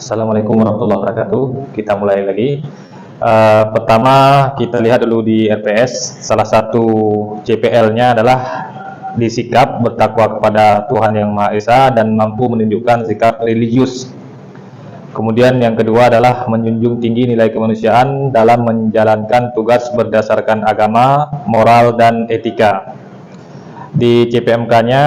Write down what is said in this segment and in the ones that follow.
Assalamualaikum warahmatullahi wabarakatuh. Kita mulai lagi. Pertama kita lihat dulu di RPS. Salah satu CPL-nya adalah disikap bertakwa kepada Tuhan Yang Maha Esa dan mampu menunjukkan sikap religius. Kemudian yang kedua adalah menjunjung tinggi nilai kemanusiaan dalam menjalankan tugas berdasarkan agama, moral, dan etika. Di CPMK-nya,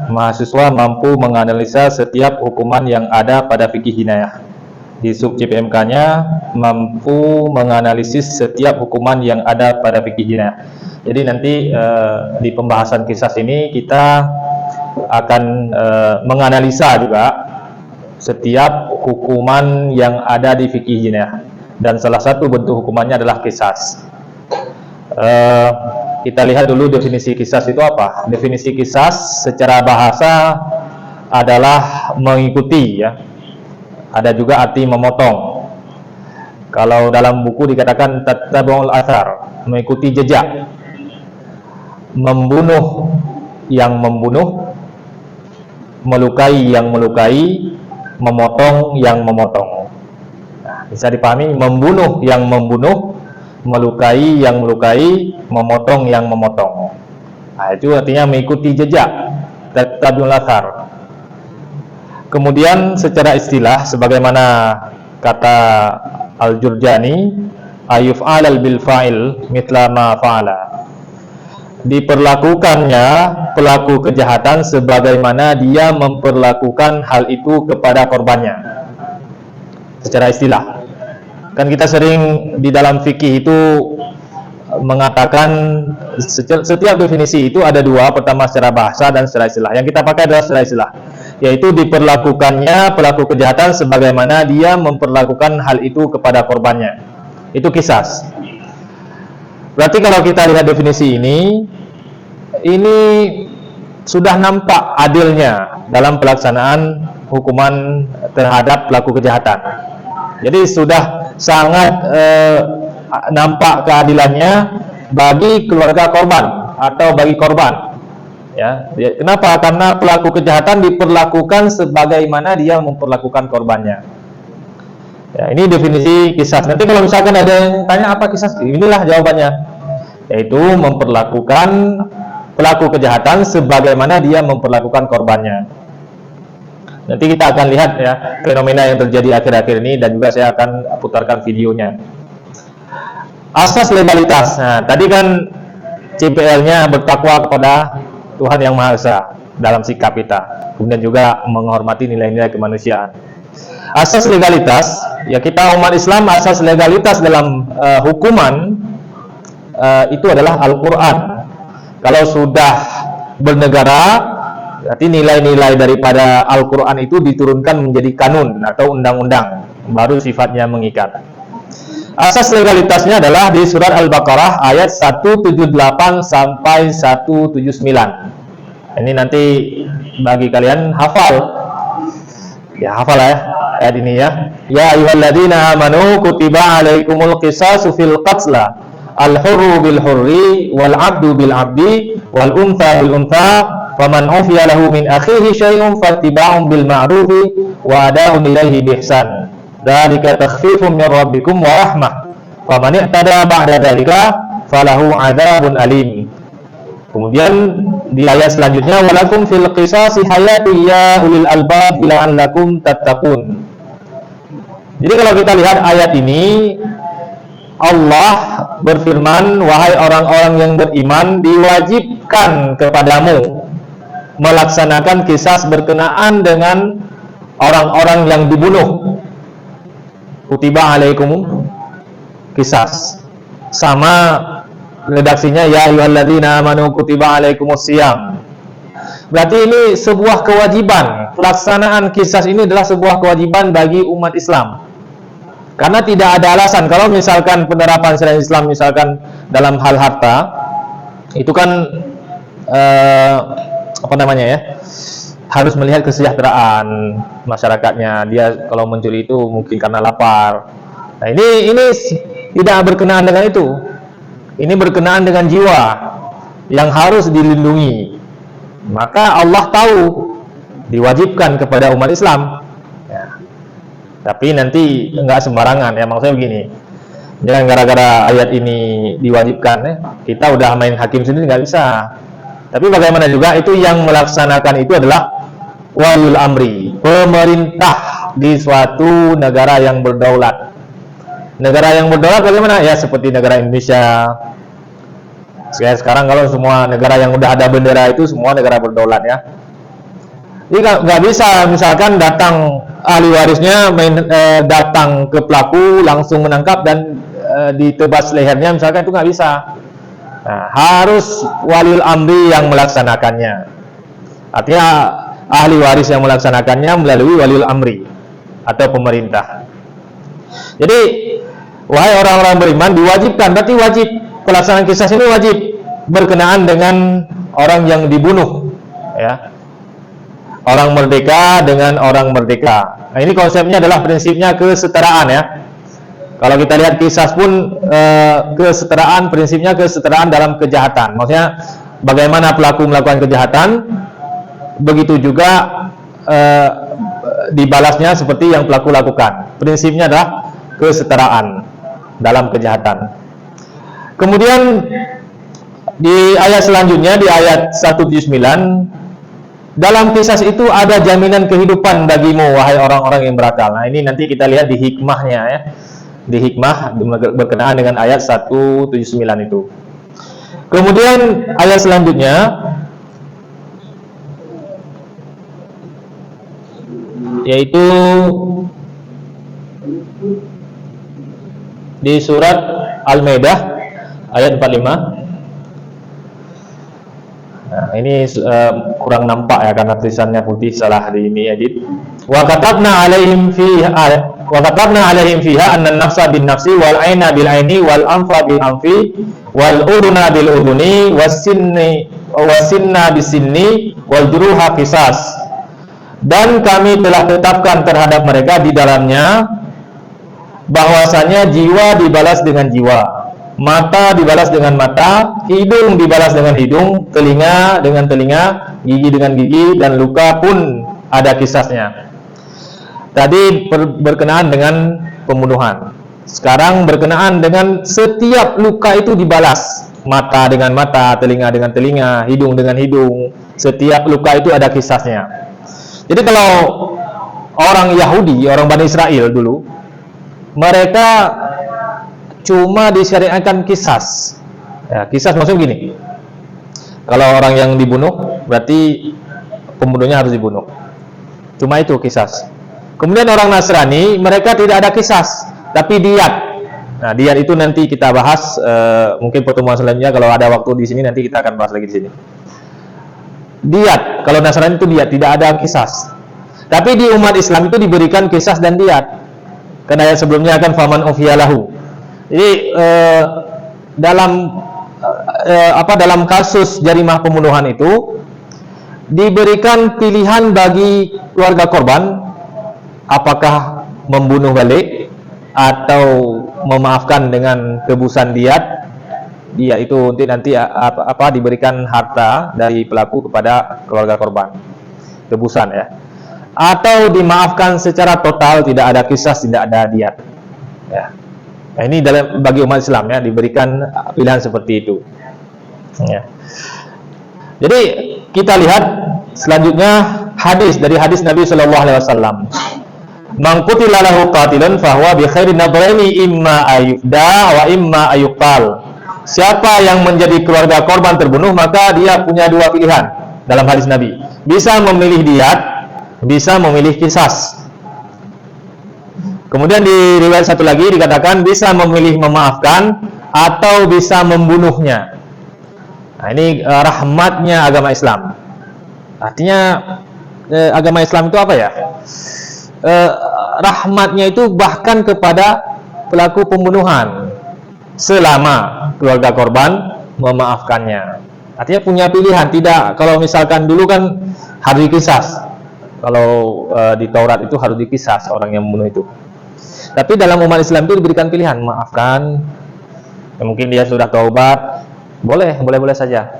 mahasiswa mampu menganalisa setiap hukuman yang ada pada fikih jinayah. Di sub CPMK-nya, mampu menganalisis setiap hukuman yang ada pada fikih jinayah. Jadi nanti di pembahasan kisah ini kita akan menganalisa juga setiap hukuman yang ada di fikih jinayah. Dan salah satu bentuk hukumannya adalah qisas. Kita lihat dulu definisi qisas itu apa. Definisi qisas secara bahasa adalah mengikuti, ya. Ada juga arti memotong. Kalau dalam buku dikatakan tatabul athar, mengikuti jejak. Membunuh yang membunuh, melukai yang melukai, memotong yang memotong. Nah, bisa dipahami, membunuh yang membunuh, melukai yang melukai, memotong yang memotong. Nah, itu artinya mengikuti jejak, tatabul athar. Kemudian secara istilah, sebagaimana kata Al-Jurjani, ayuf'alal bil fa'il mitla ma fa'ala. Diperlakukannya pelaku kejahatan sebagaimana dia memperlakukan hal itu kepada korbannya. Secara istilah. Kan kita sering di dalam fikih itu mengatakan setiap definisi itu ada dua, pertama secara bahasa dan secara istilah. Yang kita pakai adalah secara istilah, yaitu diperlakukannya pelaku kejahatan sebagaimana dia memperlakukan hal itu kepada korbannya. Itu qisas. Berarti kalau kita lihat definisi ini sudah nampak adilnya dalam pelaksanaan hukuman terhadap pelaku kejahatan. Jadi sudah sangat nampak keadilannya bagi keluarga korban atau bagi korban. Ya, kenapa? Karena pelaku kejahatan diperlakukan sebagaimana dia memperlakukan korbannya. Ya, ini definisi qisas. Nanti kalau misalkan ada yang tanya apa qisas, inilah jawabannya, yaitu memperlakukan pelaku kejahatan sebagaimana dia memperlakukan korbannya. Nanti kita akan lihat, ya, fenomena yang terjadi akhir-akhir ini, dan juga saya akan putarkan videonya. Asas legalitas. Nah, tadi kan CPL-nya bertakwa kepada Tuhan Yang Maha Esa dalam sikap kita, kemudian juga menghormati nilai-nilai kemanusiaan. Asas legalitas, ya, kita umat Islam, asas legalitas dalam hukuman itu adalah Al-Quran. Kalau sudah bernegara, berarti nilai-nilai daripada Al-Quran itu diturunkan menjadi kanun atau undang-undang, baru sifatnya mengikat. Asas legalitasnya adalah di surat Al-Baqarah ayat 178 sampai 179. Ini nanti bagi kalian hafal, ya, hafal ya ayat ini, ya. Ya ayyuhalladzina amanu kutiba alaikumul qisasu fil qatla al-hurru bil hurri wal 'abdu bil 'abdi wal untha bil untha faman ufiya lahu min akhihi syai'un fattiba'un bil ma'rufi wa ada'un ilaihi bi ihsan. Dzalika takhfifun min rabbikum wa rahmah. Faman i'tada ba'da dzalika falahu 'adzabun alim. Kemudian di ayat selanjutnya, walakum fil qisasi hayatun ya ulil albab la'allakum tattaqun. Jadi kalau kita lihat ayat ini, Allah berfirman, wahai orang-orang yang beriman, diwajibkan kepadamu melaksanakan qisas berkenaan dengan orang-orang yang dibunuh. Kutiba alaikum qisas. Sama redaksinya, ya ayyuhalladzina amanu kutiba alaikumus shiyam. Berarti ini sebuah kewajiban. Pelaksanaan qisas ini adalah sebuah kewajiban bagi umat Islam. Karena tidak ada alasan kalau misalkan penerapan syariat Islam misalkan dalam hal harta, itu kan harus melihat kesejahteraan masyarakatnya. Dia kalau mencuri itu mungkin karena lapar. Nah, ini tidak berkenaan dengan itu. Ini berkenaan dengan jiwa yang harus dilindungi. Maka Allah tahu diwajibkan kepada umat Islam. Ya. Tapi nanti nggak sembarangan ya, maksudnya begini. Jangan gara-gara ayat ini diwajibkan ya, kita udah main hakim sendiri, nggak bisa. Tapi bagaimana juga itu yang melaksanakan itu adalah waliul amri, pemerintah di suatu negara yang berdaulat. Negara yang berdaulat bagaimana? Ya seperti negara Indonesia. Sekarang kalau semua negara yang udah ada bendera itu semua negara berdaulat ya. Jadi nggak bisa misalkan datang ahli warisnya datang ke pelaku langsung menangkap dan ditebas lehernya, misalkan, itu nggak bisa. Nah, harus waliul amri yang melaksanakannya. Artinya ahli waris yang melaksanakannya melalui waliul amri atau pemerintah. Jadi wahai orang-orang beriman, diwajibkan, berarti wajib pelaksanaan kisas ini wajib berkenaan dengan orang yang dibunuh ya. Orang merdeka dengan orang merdeka. Nah, ini konsepnya adalah prinsipnya kesetaraan ya. Kalau kita lihat kisas pun kesetaraan, prinsipnya kesetaraan dalam kejahatan. Maksudnya bagaimana pelaku melakukan kejahatan, begitu juga dibalasnya seperti yang pelaku lakukan. Prinsipnya adalah kesetaraan dalam kejahatan. Kemudian di ayat selanjutnya, di ayat 179, dalam kisas itu ada jaminan kehidupan bagimu, wahai orang-orang yang berakal. Nah, ini nanti kita lihat di hikmahnya ya. Di hikmah berkenaan dengan ayat 179 itu. Kemudian ayat selanjutnya yaitu di surat Al-Maidah ayat 45. Nah, ini kurang nampak ya karena tulisannya putih, salah di ini edit. Wa katabna alaihim fiha anna an-nafsa bin nafsi wal 'aina bil 'aini wal anfa bil anfi wal udhuna bil udhuni was sinna bis sinni wal juruha qisas. Dan kami telah tetapkan terhadap mereka di dalamnya bahwasanya jiwa dibalas dengan jiwa, mata dibalas dengan mata, hidung dibalas dengan hidung, telinga dengan telinga, gigi dengan gigi, dan luka pun ada kisasnya. Tadi berkenaan dengan pembunuhan. Sekarang berkenaan dengan setiap luka itu dibalas. Mata dengan mata, telinga dengan telinga, hidung dengan hidung. Setiap luka itu ada kisasnya. Jadi kalau orang Yahudi, orang Bani Israel dulu, mereka cuma disyariatkan kisas. Ya, kisas maksudnya begini. Kalau orang yang dibunuh, berarti pembunuhnya harus dibunuh. Cuma itu kisas. Kemudian orang Nasrani, mereka tidak ada kisas, tapi diyat. Nah, diyat itu nanti kita bahas, mungkin pertemuan selanjutnya kalau ada waktu di sini nanti kita akan bahas lagi di sini. Diyat, kalau Nasrani itu diyat, tidak ada kisas. Tapi di umat Islam itu diberikan kisas dan diyat. Karena ayat sebelumnya akan faman ufiyalahu. Jadi dalam kasus jarimah pembunuhan itu diberikan pilihan bagi keluarga korban, apakah membunuh balik atau memaafkan dengan tebusan diyat. Dia itu nanti diberikan harta dari pelaku kepada keluarga korban, tebusan ya, atau dimaafkan secara total, tidak ada kisas, tidak ada diyat ya. Nah, ini bagi umat Islam ya, diberikan pilihan seperti itu ya. Jadi kita lihat selanjutnya hadis Nabi Shallallahu Alaihi Wasallam. Man qutila lahu qatilun fahuwa bi khairin nadraini imma ayufda wa imma ayuqtal. Siapa yang menjadi keluarga korban terbunuh, maka dia punya dua pilihan dalam hadis Nabi. Bisa memilih diyat, bisa memilih kisas. Kemudian di riwayat satu lagi dikatakan bisa memilih memaafkan atau bisa membunuhnya. Nah, ini rahmatnya agama Islam. Artinya agama Islam itu apa ya? Rahmatnya itu bahkan kepada pelaku pembunuhan selama keluarga korban memaafkannya. Artinya punya pilihan. Tidak, kalau misalkan dulu kan harus dikisas. Kalau di Taurat itu harus dikisas orang yang membunuh itu. Tapi dalam umat Islam itu diberikan pilihan, maafkan. Ya, mungkin dia sudah taubat, boleh saja.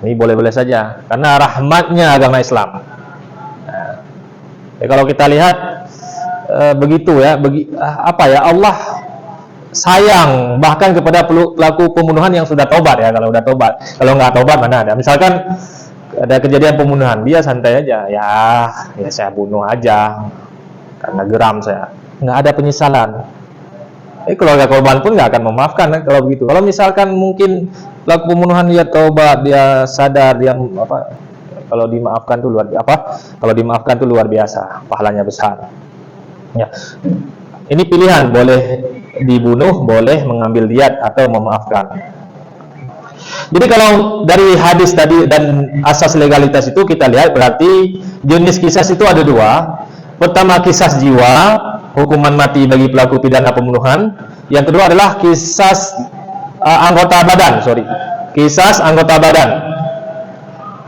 Ini boleh saja karena rahmatnya agama Islam. Nah, ya, kalau kita lihat begitu ya, Allah sayang bahkan kepada pelaku pembunuhan yang sudah tobat ya. Kalau udah tobat, kalau nggak tobat mana ada. Misalkan ada kejadian pembunuhan, dia santai aja, ya saya bunuh aja karena geram saya, nggak ada penyesalan. Keluarga korban pun nggak akan memaafkan kalau begitu. Kalau misalkan mungkin pelaku pembunuhan dia tobat, dia sadar, dia kalau dimaafkan tuh kalau dimaafkan tuh luar biasa, pahalanya besar. Ya, ini pilihan, boleh dibunuh, boleh mengambil diat atau memaafkan. Jadi kalau dari hadis tadi dan asas legalitas itu kita lihat, berarti jenis qisas itu ada dua. Pertama, qisas jiwa, hukuman mati bagi pelaku pidana pembunuhan. Yang kedua adalah qisas qisas anggota badan.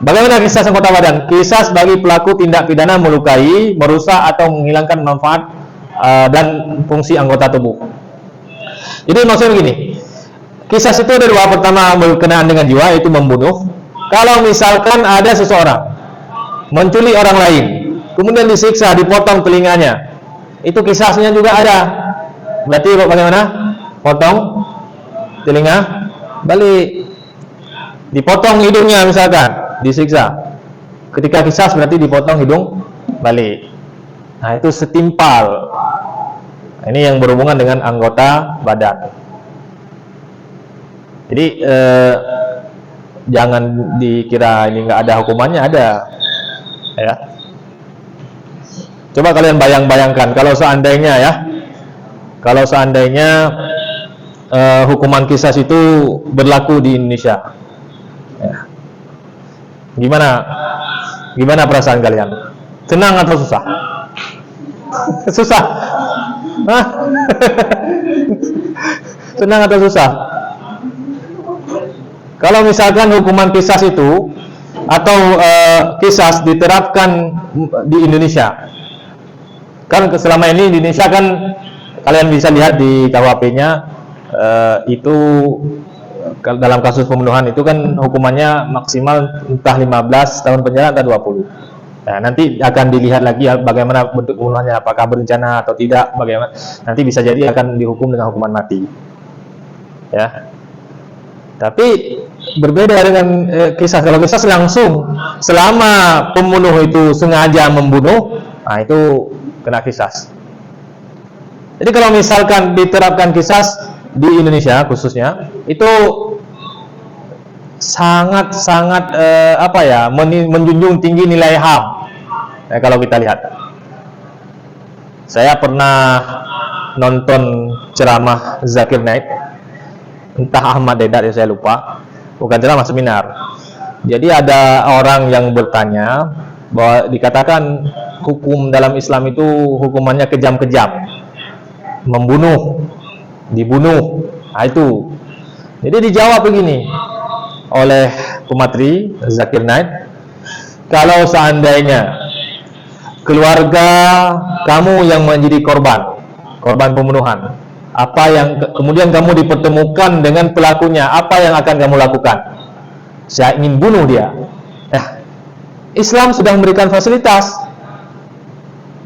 Bagaimana qisas anggota badan? Qisas bagi pelaku tindak pidana melukai, merusak atau menghilangkan manfaat dan fungsi anggota tubuh. Jadi maksudnya begini, qisas itu ada dua. Pertama, berkenaan dengan jiwa, yaitu membunuh. Kalau misalkan ada seseorang menculik orang lain, kemudian disiksa, dipotong telinganya, itu qisasnya juga ada. Berarti bagaimana? Potong telinga, balik. Dipotong hidungnya misalkan, disiksa. Ketika qisas berarti dipotong hidung, balik. Nah, itu setimpal. Ini yang berhubungan dengan anggota badan. Jadi jangan dikira ini nggak ada hukumannya, ada. Ya. Coba kalian bayangkan kalau seandainya hukuman qisas itu berlaku di Indonesia. Ya. Gimana perasaan kalian? Senang atau susah? Susah. Hah? Senang atau susah? Kalau misalkan hukuman qisas itu atau qisas diterapkan di Indonesia, kan selama ini di Indonesia kan kalian bisa lihat di KUHP-nya itu dalam kasus pembunuhan itu kan hukumannya maksimal entah 15 tahun penjara atau 20. Nah, nanti akan dilihat lagi bagaimana bentuk pembunuhannya, apakah berencana atau tidak, bagaimana. Nanti bisa jadi akan dihukum dengan hukuman mati. Ya. Tapi berbeda dengan qisas. Kalau qisas langsung, selama pembunuh itu sengaja membunuh, nah itu kena qisas. Jadi kalau misalkan diterapkan qisas di Indonesia khususnya, itu sangat menjunjung tinggi nilai HAM. Nah, kalau kita lihat, saya pernah nonton ceramah Zakir Naik, entah Ahmad Dedat ya saya lupa, bukan ceramah, seminar. Jadi ada orang yang bertanya bahwa dikatakan hukum dalam Islam itu hukumannya kejam-kejam, membunuh, dibunuh, nah itu. Jadi dijawab begini oleh pemateri Zakir Naik, kalau seandainya keluarga kamu yang menjadi korban pembunuhan, apa yang kemudian kamu dipertemukan dengan pelakunya, apa yang akan kamu lakukan? Saya ingin bunuh dia. Islam sudah memberikan fasilitas.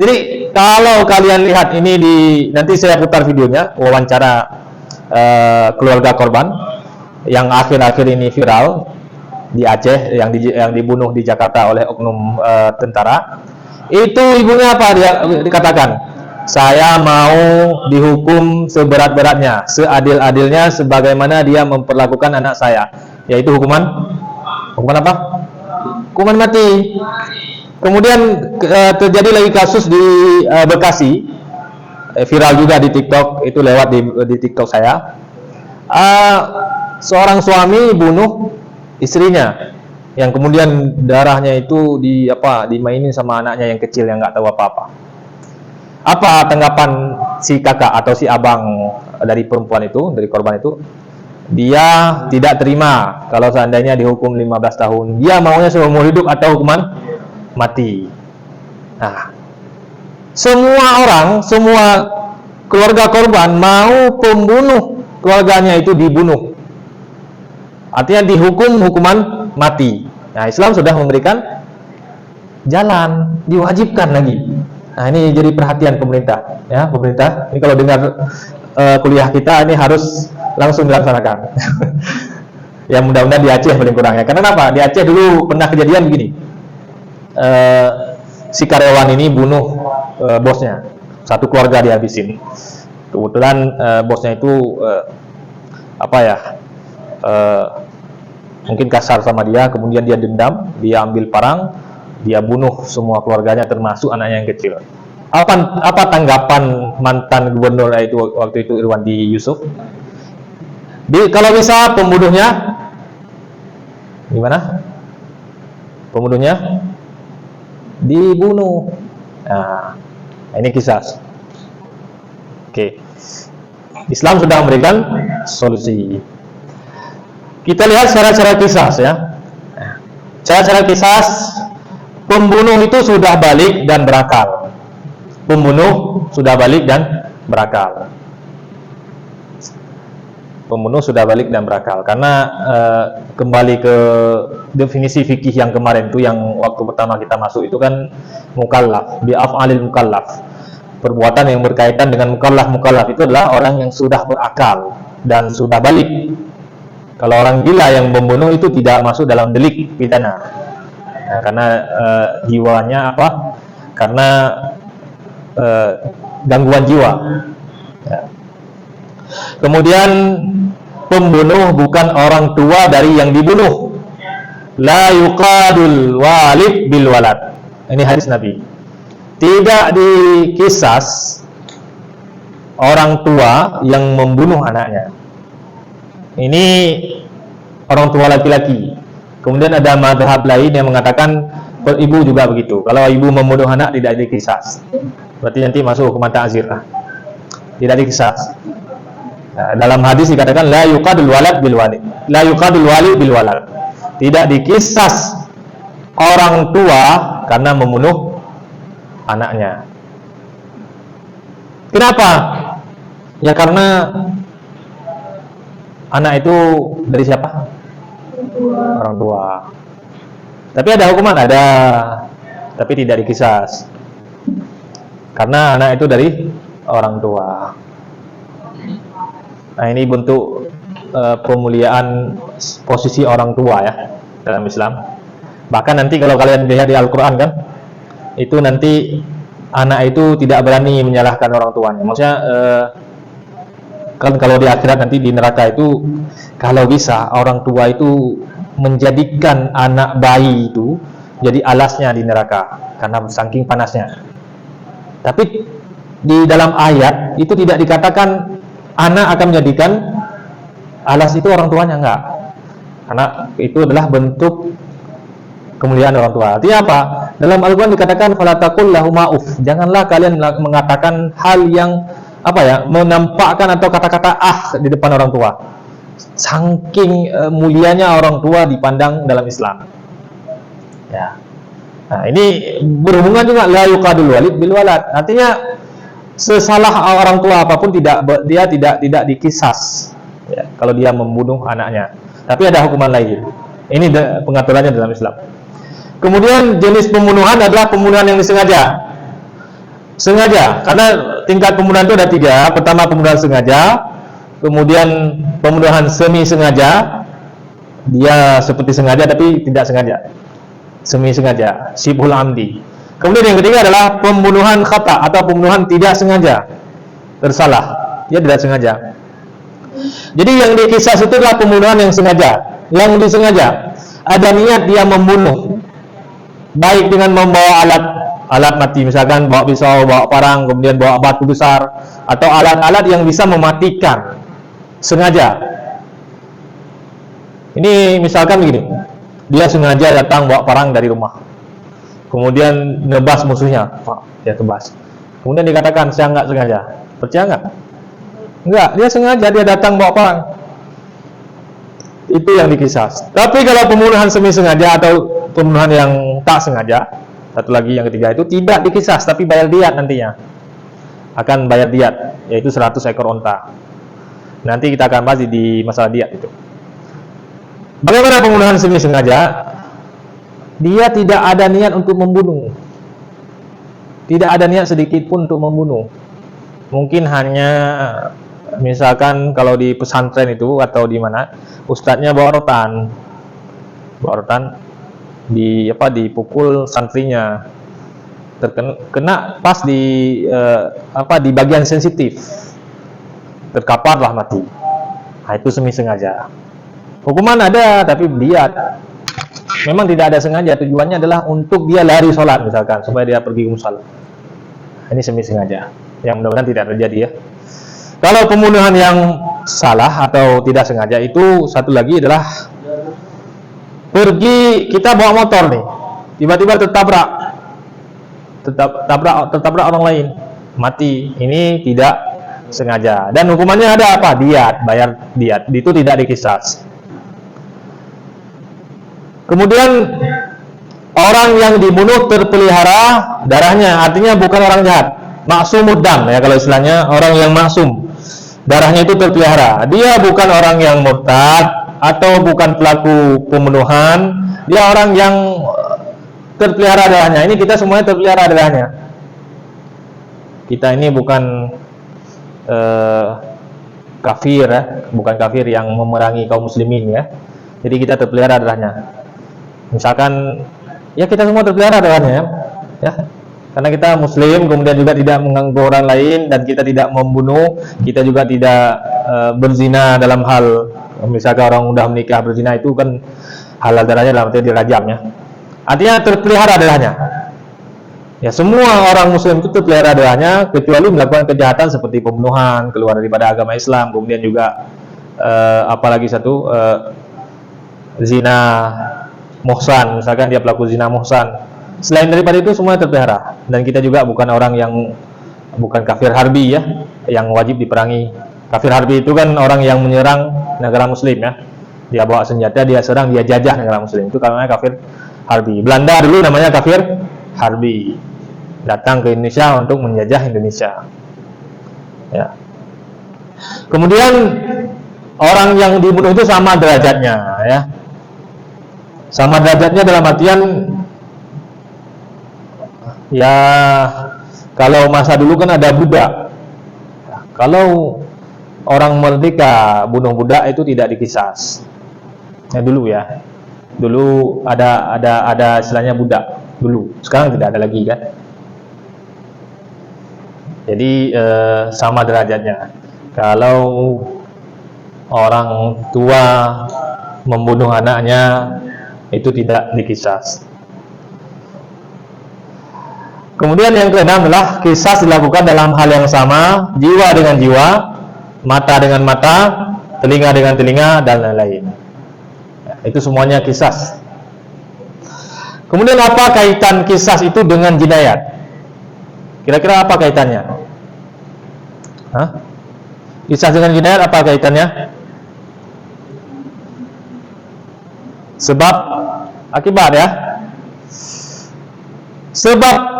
Jadi kalau kalian lihat ini nanti saya putar videonya, wawancara keluarga korban yang akhir-akhir ini viral di Aceh, yang dibunuh di Jakarta oleh oknum tentara. Itu ibunya apa dia dikatakan? Saya mau dihukum seberat-beratnya, seadil-adilnya sebagaimana dia memperlakukan anak saya, yaitu hukuman apa? Hukuman mati. Kemudian terjadi lagi kasus di Bekasi, viral juga di TikTok, itu lewat di TikTok saya. Seorang suami bunuh istrinya, yang kemudian darahnya itu dimainin sama anaknya yang kecil yang nggak tahu apa-apa. Apa tanggapan si kakak atau si abang dari perempuan itu, dari korban itu? Dia tidak terima kalau seandainya dihukum 15 tahun. Dia maunya seumur hidup atau hukuman mati. Nah, semua keluarga korban mau pembunuh keluarganya itu dibunuh. Artinya dihukum hukuman mati. Nah, Islam sudah memberikan jalan, diwajibkan lagi. Nah, ini jadi perhatian pemerintah, ya pemerintah. Ini kalau dengar kuliah kita ini harus langsung dilaksanakan. Ya mudah-mudahan di Aceh paling kurangnya. Karena apa? Di Aceh dulu pernah kejadian begini. Si karyawan ini bunuh bosnya, satu keluarga dihabisin. Kebetulan bosnya itu mungkin kasar sama dia, kemudian dia dendam, dia ambil parang, dia bunuh semua keluarganya termasuk anaknya yang kecil. Apa tanggapan mantan gubernur itu waktu itu, Irwandi Yusuf? Kalau bisa pembunuhnya gimana? Pembunuhnya dibunuh. Nah, ini kisah. Oke. Islam sudah memberikan solusi. Kita lihat cara-cara kisah ya. Cara-cara kisah, pembunuh itu sudah balik dan berakal. Pembunuh sudah balik dan berakal. Pembunuh sudah balik dan berakal. Karena kembali ke definisi fikih yang kemarin itu, yang waktu pertama kita masuk itu kan mukallaf, bi'af'alil mukallaf. Perbuatan yang berkaitan dengan mukallaf itu adalah orang yang sudah berakal dan sudah balik. Kalau orang gila yang membunuh itu tidak masuk dalam delik pidana. Nah, karena jiwanya apa? Karena gangguan jiwa. Ya. Kemudian pembunuh bukan orang tua dari yang dibunuh. La yuqadul walid bil walad. Ini hadis Nabi. Tidak dikisas orang tua yang membunuh anaknya. Ini orang tua laki-laki. Kemudian ada mazhab lain yang mengatakan ibu juga begitu. Kalau ibu membunuh anak tidak dikisas. Berarti nanti masuk hukuman ta'zir. Tidak dikisas. Nah, dalam hadis dikatakan la yuqadul walad bil walid. La yuqadul walid bil walad. Tidak dikisas orang tua karena membunuh anaknya. Kenapa? Ya karena anak itu dari siapa? Orang tua. Tapi ada hukuman, ada, tapi tidak dikisas. Karena anak itu dari orang tua. Nah, ini bentuk pemuliaan posisi orang tua ya dalam Islam. Bahkan nanti kalau kalian lihat di Al-Quran kan, itu nanti anak itu tidak berani menyalahkan orang tuanya. Maksudnya kan kalau di akhirat nanti di neraka itu, kalau bisa orang tua itu menjadikan anak bayi itu jadi alasnya di neraka karena saking panasnya. Tapi di dalam ayat itu tidak dikatakan anak akan menjadikan alas itu orang tuanya, enggak. Karena itu adalah bentuk kemuliaan orang tua. Artinya apa? Dalam Al-Quran dikatakan fala taqul lahuma uf. Janganlah kalian mengatakan hal yang menampakkan atau kata-kata di depan orang tua. Saking mulianya orang tua dipandang dalam Islam. Ya. Nah, ini berhubungan juga la yuqadul walid bil walad. Artinya sesalah orang tua apapun dia tidak dikisas. Ya, kalau dia membunuh anaknya. Tapi ada hukuman lain. Ini pengaturannya dalam Islam. Kemudian jenis pembunuhan adalah pembunuhan yang disengaja. Sengaja, karena tingkat pembunuhan itu ada 3. Pertama pembunuhan sengaja, kemudian pembunuhan semi sengaja, dia seperti sengaja tapi tidak sengaja, semi sengaja, syibhul amdi. Kemudian yang ketiga adalah pembunuhan khata atau pembunuhan tidak sengaja, tersalah, dia tidak sengaja. Jadi yang dikisas itu adalah pembunuhan yang sengaja, yang disengaja. Ada niat dia membunuh, baik dengan membawa alat mati, misalkan bawa pisau, bawa parang, kemudian bawa batu besar, atau alat-alat yang bisa mematikan, sengaja. Ini misalkan begini, dia sengaja datang bawa parang dari rumah, kemudian nebas musuhnya, dia tebas. Kemudian dikatakan saya nggak sengaja, percaya nggak? Enggak, dia sengaja, dia datang bawa parang. Itu yang dikisas. Tapi kalau pembunuhan semi sengaja atau pembunuhan yang tak sengaja, satu lagi yang ketiga itu tidak dikisas tapi bayar diat nantinya. Akan bayar diat, yaitu 100 ekor onta. Nanti kita akan bahas di masalah diat itu. Bagaimana pembunuhan semi sengaja? Dia tidak ada niat untuk membunuh. tidak ada niat sedikit pun untuk membunuh. Mungkin hanya misalkan kalau di pesantren itu atau di mana, ustadznya bawa rotan dipukul santrinya, terkena pas di bagian sensitif, terkaparlah mati. Nah, itu semi sengaja. Hukuman ada, tapi diat. Memang tidak ada sengaja, tujuannya adalah untuk dia lari sholat misalkan, supaya dia pergi ke musola. Ini semi sengaja, yang mudah-mudahan tidak terjadi ya. Kalau pembunuhan yang salah atau tidak sengaja, itu satu lagi adalah pergi, kita bawa motor nih, tiba-tiba tertabrak orang lain, mati. Ini tidak sengaja, dan hukumannya ada apa? Diat, bayar diat. Itu tidak dikisas. Kemudian orang yang dibunuh terpelihara darahnya, artinya bukan orang jahat, maksumud dam ya, kalau istilahnya orang yang maksum, darahnya itu terpelihara. Dia bukan orang yang murtad atau bukan pelaku pembunuhan, dia orang yang terpelihara darahnya. Ini kita semuanya terpelihara darahnya. Kita ini bukan kafir ya, bukan kafir yang memerangi kaum muslimin ya. Jadi kita terpelihara darahnya. Misalkan ya kita semua terpelihara darahnya ya. Karena kita muslim, kemudian juga tidak mengganggu orang lain, dan kita tidak membunuh, kita juga tidak berzina dalam hal, misalkan orang udah menikah berzina, itu kan halal darahnya, dalam arti dirajam ya. Artinya terpelihara darahnya. Ya, semua orang muslim itu terpelihara darahnya, kecuali melakukan kejahatan seperti pembunuhan, keluar daripada agama Islam, kemudian juga apalagi satu zina muhsan, misalkan dia pelaku zina muhsan. Selain daripada itu semuanya terpelihara, dan kita juga bukan orang yang bukan kafir harbi ya, yang wajib diperangi. Kafir harbi itu kan orang yang menyerang negara muslim ya, dia bawa senjata, dia serang, dia jajah negara muslim, itu namanya kafir harbi. Belanda dulu namanya kafir harbi, datang ke Indonesia untuk menjajah Indonesia ya. Kemudian orang yang dibunuh itu sama derajatnya ya, sama derajatnya dalam artian ya, kalau masa dulu kan ada budak. Kalau orang merdeka bunuh budak itu tidak dikisas. Ya dulu ya. Dulu ada istilahnya budak dulu. Sekarang tidak ada lagi kan. Jadi sama derajatnya. Kalau orang tua membunuh anaknya itu tidak dikisas. Kemudian yang keenam adalah kisas dilakukan dalam hal yang sama, jiwa dengan jiwa, mata dengan mata, telinga dengan telinga, dan lain-lain. Itu semuanya kisas. Kemudian apa kaitan kisas itu dengan jinayat? Kira-kira apa kaitannya? Kisas dengan jinayat apa kaitannya? Sebab akibat ya. Sebab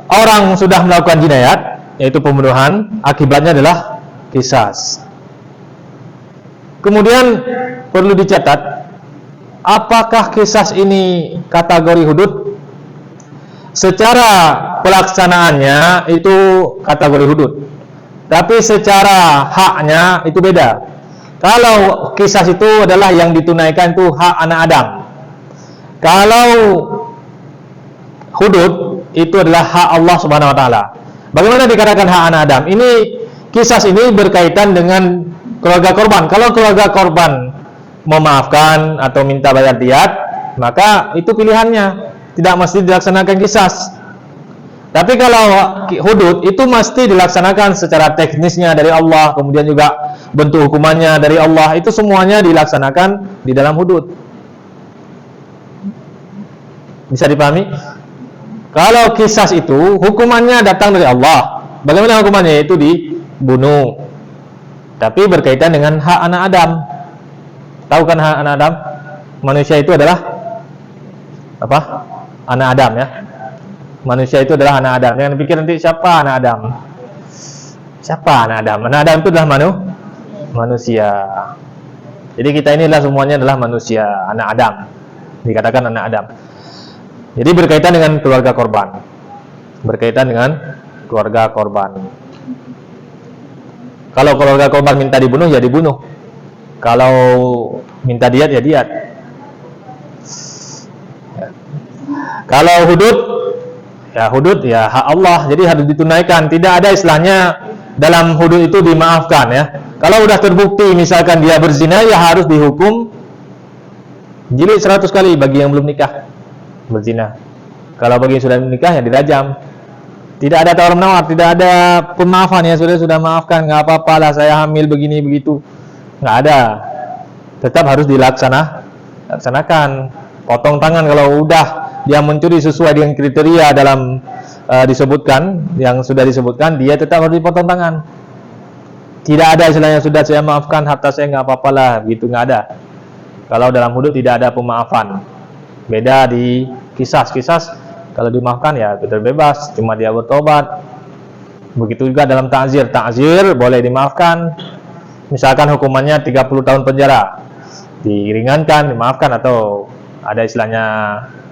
orang sudah melakukan jinayat, yaitu pembunuhan, akibatnya adalah kisas. Kemudian perlu dicatat, apakah kisas ini kategori hudud? Secara pelaksanaannya itu kategori hudud, tapi secara haknya itu beda. Kalau kisas itu adalah yang ditunaikan itu hak anak Adam. Kalau hudud itu adalah hak Allah Subhanahu wa taala. Bagaimana dikatakan hak anak Adam? Ini kisas ini berkaitan dengan keluarga korban. Kalau keluarga korban memaafkan atau minta bayar diat, maka itu pilihannya, tidak mesti dilaksanakan kisas. Tapi kalau hudud itu mesti dilaksanakan secara teknisnya dari Allah, kemudian juga bentuk hukumannya dari Allah, itu semuanya dilaksanakan di dalam hudud. Bisa dipahami? Kalau kisas itu hukumannya datang dari Allah. Bagaimana hukumannya? Itu dibunuh. Tapi berkaitan dengan hak anak Adam. Tahu kan hak anak Adam? Manusia itu adalah apa? Anak Adam ya. Manusia itu adalah anak Adam. Jangan pikir nanti siapa anak Adam. Siapa anak Adam? Anak Adam itu adalah manusia. Jadi kita ini adalah semuanya adalah manusia, anak Adam. Dikatakan anak Adam. Jadi berkaitan dengan keluarga korban. berkaitan dengan keluarga korban. Kalau keluarga korban minta dibunuh, ya dibunuh. Kalau minta diat, ya diat. Kalau hudud ya hak Allah, jadi harus ditunaikan. Tidak ada istilahnya dalam hudud itu dimaafkan ya. Kalau udah terbukti misalkan dia berzina, ya harus dihukum jilid 100 kali bagi yang belum nikah berzina. Kalau bagi yang sudah menikah, ya dirajam. Tidak ada tawar menawar, tidak ada pemaafan ya, sudah maafkan, nggak apa-apa lah saya hamil begini begitu, nggak ada. Tetap harus dilaksanakan. Potong tangan kalau udah dia mencuri sesuai dengan kriteria dalam disebutkan, yang sudah disebutkan, dia tetap harus dipotong tangan. Tidak ada istilahnya sudah saya maafkan, harta saya nggak apa-apa lah, gitu, nggak ada. Kalau dalam hudud tidak ada pemaafan. Beda di kisas, kalau dimaafkan ya betul bebas, cuma dia bertobat. Begitu juga dalam ta'zir boleh dimaafkan. Misalkan hukumannya 30 tahun penjara, diringankan, dimaafkan, atau ada istilahnya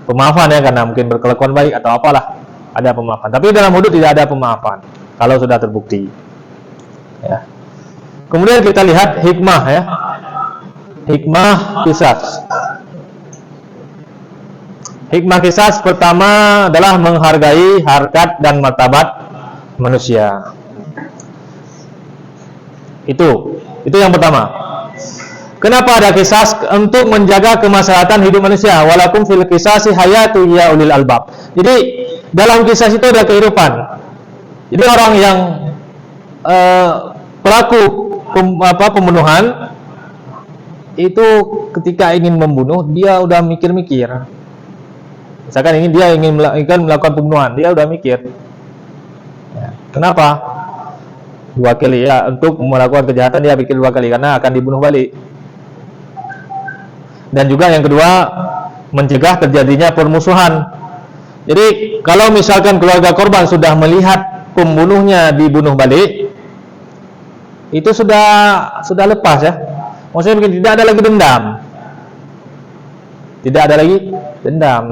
pemaafan ya, karena mungkin berkelakuan baik atau apalah, ada pemaafan. Tapi dalam hudud tidak ada pemaafan kalau sudah terbukti ya. Kemudian kita lihat hikmah ya, hikmah kisas. Hikmah kisas pertama adalah menghargai harkat dan martabat manusia. Itu yang pertama. Kenapa ada kisas? Untuk menjaga kemaslahatan hidup manusia. Walakum fil qisasi hayatu ya ulil albab. Jadi dalam kisas itu ada kehidupan. Jadi orang yang pelaku pembunuhan itu ketika ingin membunuh, dia udah mikir-mikir. Misalkan dia ingin melakukan pembunuhan, dia udah mikir. Ya, kenapa? 2 kali ya, untuk melakukan kejahatan dia pikir 2 kali karena akan dibunuh balik. Dan juga yang kedua, mencegah terjadinya permusuhan. Jadi kalau misalkan keluarga korban sudah melihat pembunuhnya dibunuh balik, itu sudah lepas ya. Maksudnya begini, tidak ada lagi dendam. Tidak ada lagi dendam.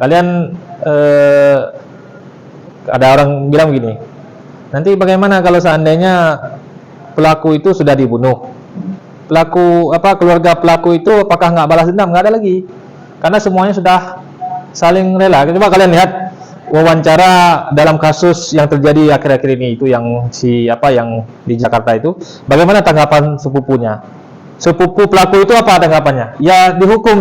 Kalian ada orang bilang begini, nanti bagaimana kalau seandainya pelaku itu sudah dibunuh? Keluarga pelaku itu apakah nggak balas dendam? Nggak ada lagi, karena semuanya sudah saling rela. Coba kalian lihat wawancara dalam kasus yang terjadi akhir-akhir ini, itu yang yang di Jakarta itu. Bagaimana tanggapan sepupunya? Sepupu pelaku itu apa tanggapannya? Ya dihukum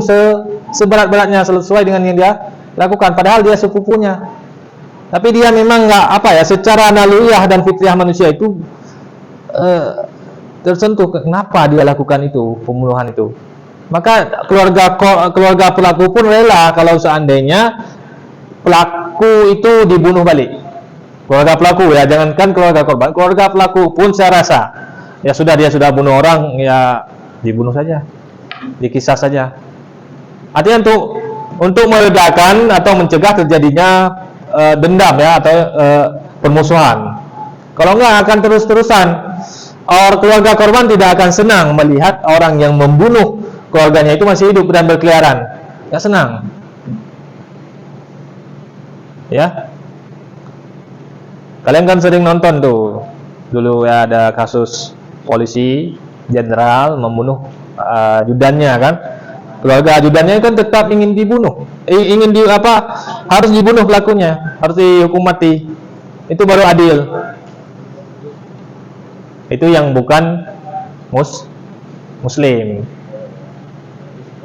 seberat-beratnya sesuai dengan yang dia lakukan, padahal dia sepupunya. Tapi dia memang nggak secara naluriah dan fitrah manusia itu tersentuh, kenapa dia lakukan itu, pembunuhan itu. Maka keluarga pelaku pun rela kalau seandainya pelaku itu dibunuh balik. Keluarga pelaku ya, jangankan keluarga korban, keluarga pelaku pun saya rasa ya sudah, dia sudah bunuh orang, ya dibunuh saja, dikisah saja. Artinya untuk meredakan atau mencegah terjadinya dendam ya, atau permusuhan. Kalau enggak akan terus-terusan. Keluarga korban tidak akan senang melihat orang yang membunuh keluarganya itu masih hidup dan berkeliaran. Enggak senang. Ya. Kalian kan sering nonton tuh. Dulu ya ada kasus polisi jenderal membunuh ajudannya kan. Keluarga ajudannya kan tetap ingin dibunuh. Harus dibunuh pelakunya, harus dihukum mati. Itu baru adil. Itu yang bukan muslim.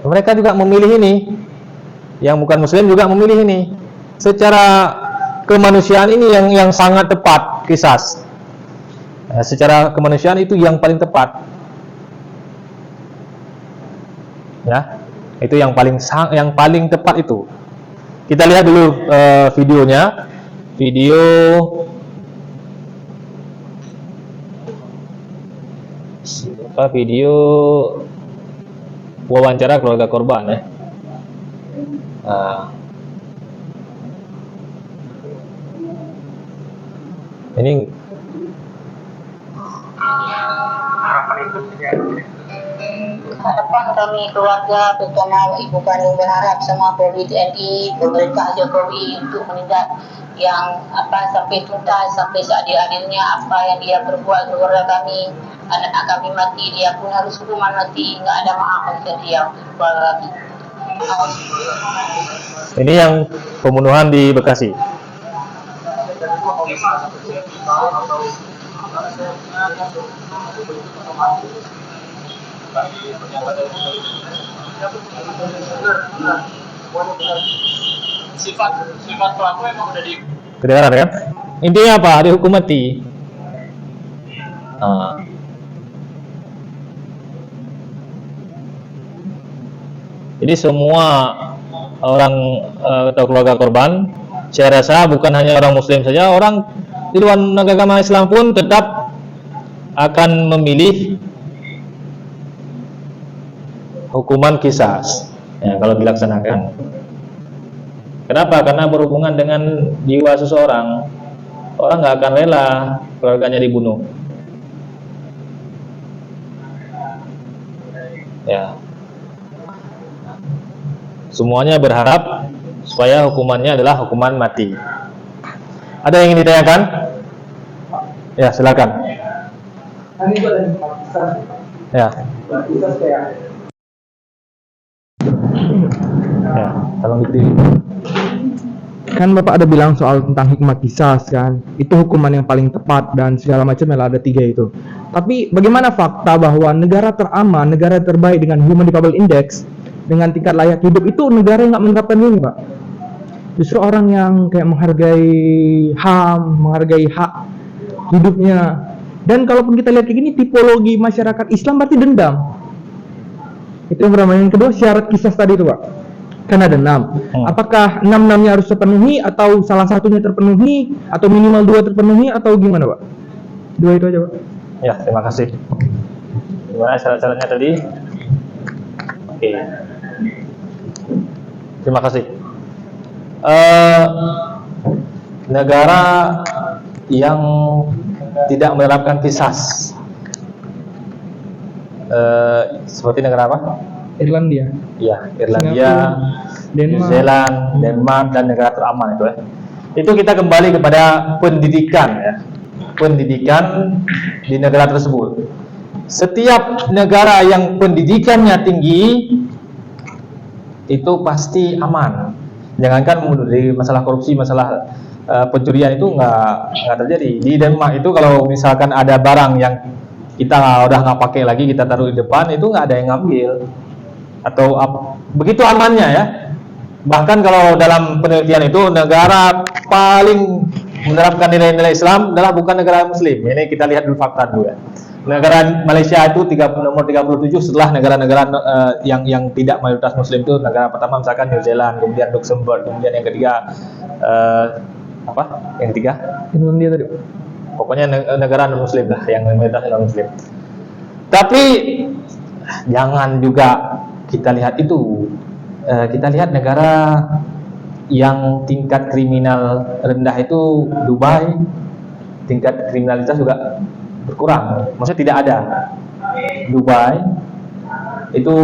Mereka juga memilih ini. Yang bukan muslim juga memilih ini. Secara kemanusiaan ini yang sangat tepat kisas. Secara kemanusiaan itu yang paling tepat. Ya, itu yang paling tepat itu. Kita lihat dulu videonya. Video wawancara keluarga korban ya. Ini harapan itu harapan kami keluarga, terutama ibu kandung, berharap sama Polri TNI, pemerintah Jokowi untuk menindak yang sampai tuntas, sampai seadil-adilnya apa yang dia perbuat keluarga kami, anak-anak kami mati, dia pun harus hukuman mati, nggak ada maaf untuk dia keluarga kami. Ini yang pembunuhan di Bekasi. Sifat pelaku emang udah di Kedengaran kan? Intinya apa? Dihukum mati. Jadi semua orang atau keluarga korban, saya rasa bukan hanya orang Muslim saja, orang di luar agama Islam pun tetap akan memilih hukuman qisas ya, kalau dilaksanakan. Kenapa? Karena berhubungan dengan jiwa seseorang. Orang nggak akan rela keluarganya dibunuh. Ya. Semuanya berharap supaya hukumannya adalah hukuman mati. Ada yang ingin ditanyakan? Ya, silakan. Ya. Ya, tolong dipilih. Kan Bapak ada bilang soal tentang hikmah qisas kan, itu hukuman yang paling tepat dan segala macam, ada 3 itu. Tapi bagaimana fakta bahwa negara teraman, negara terbaik dengan Human Development Index, dengan tingkat layak hidup itu negara yang nggak menerapkan ini, Pak? Justru orang yang kayak menghargai HAM, menghargai hak hidupnya. Dan kalaupun kita lihat kayak gini, tipologi masyarakat Islam berarti dendam. Itu yang pertama. Yang kedua, syarat qisas tadi itu, Pak. Kan ada 6. Apakah 6-6-nya harus terpenuhi, atau salah satunya terpenuhi, atau minimal 2 terpenuhi, atau gimana, Pak? 2 itu aja, Pak. Ya, terima kasih. Gimana syarat-syaratnya tadi? Oke. Terima kasih. Negara yang tidak menerapkan qisas, seperti negara apa? Irlandia. Ya, Irlandia, New Zealand, Denmark, dan negara teraman itu ya. Itu kita kembali kepada pendidikan ya. Pendidikan di negara tersebut. Setiap negara yang pendidikannya tinggi itu pasti aman. Jangankan dari masalah korupsi, masalah pencurian itu nggak terjadi. Di Denmark itu kalau misalkan ada barang yang kita udah nggak pakai lagi, kita taruh di depan, itu nggak ada yang ngambil. Atau begitu amannya ya. Bahkan kalau dalam penelitian itu negara paling menerapkan nilai-nilai Islam adalah bukan negara Muslim. Ini kita lihat dulu fakta dulu ya. Negara Malaysia itu nomor 37 setelah negara-negara yang tidak mayoritas Muslim. Itu negara pertama misalkan New Zealand, kemudian Luxembourg, kemudian yang ketiga Yang ketiga? Irlandia tadi. Pokoknya negara non Muslim lah, yang mayoritas non Muslim. Tapi jangan juga kita lihat itu. Kita lihat negara yang tingkat kriminal rendah itu Dubai, tingkat kriminalitas juga berkurang. Maksudnya tidak ada. Dubai itu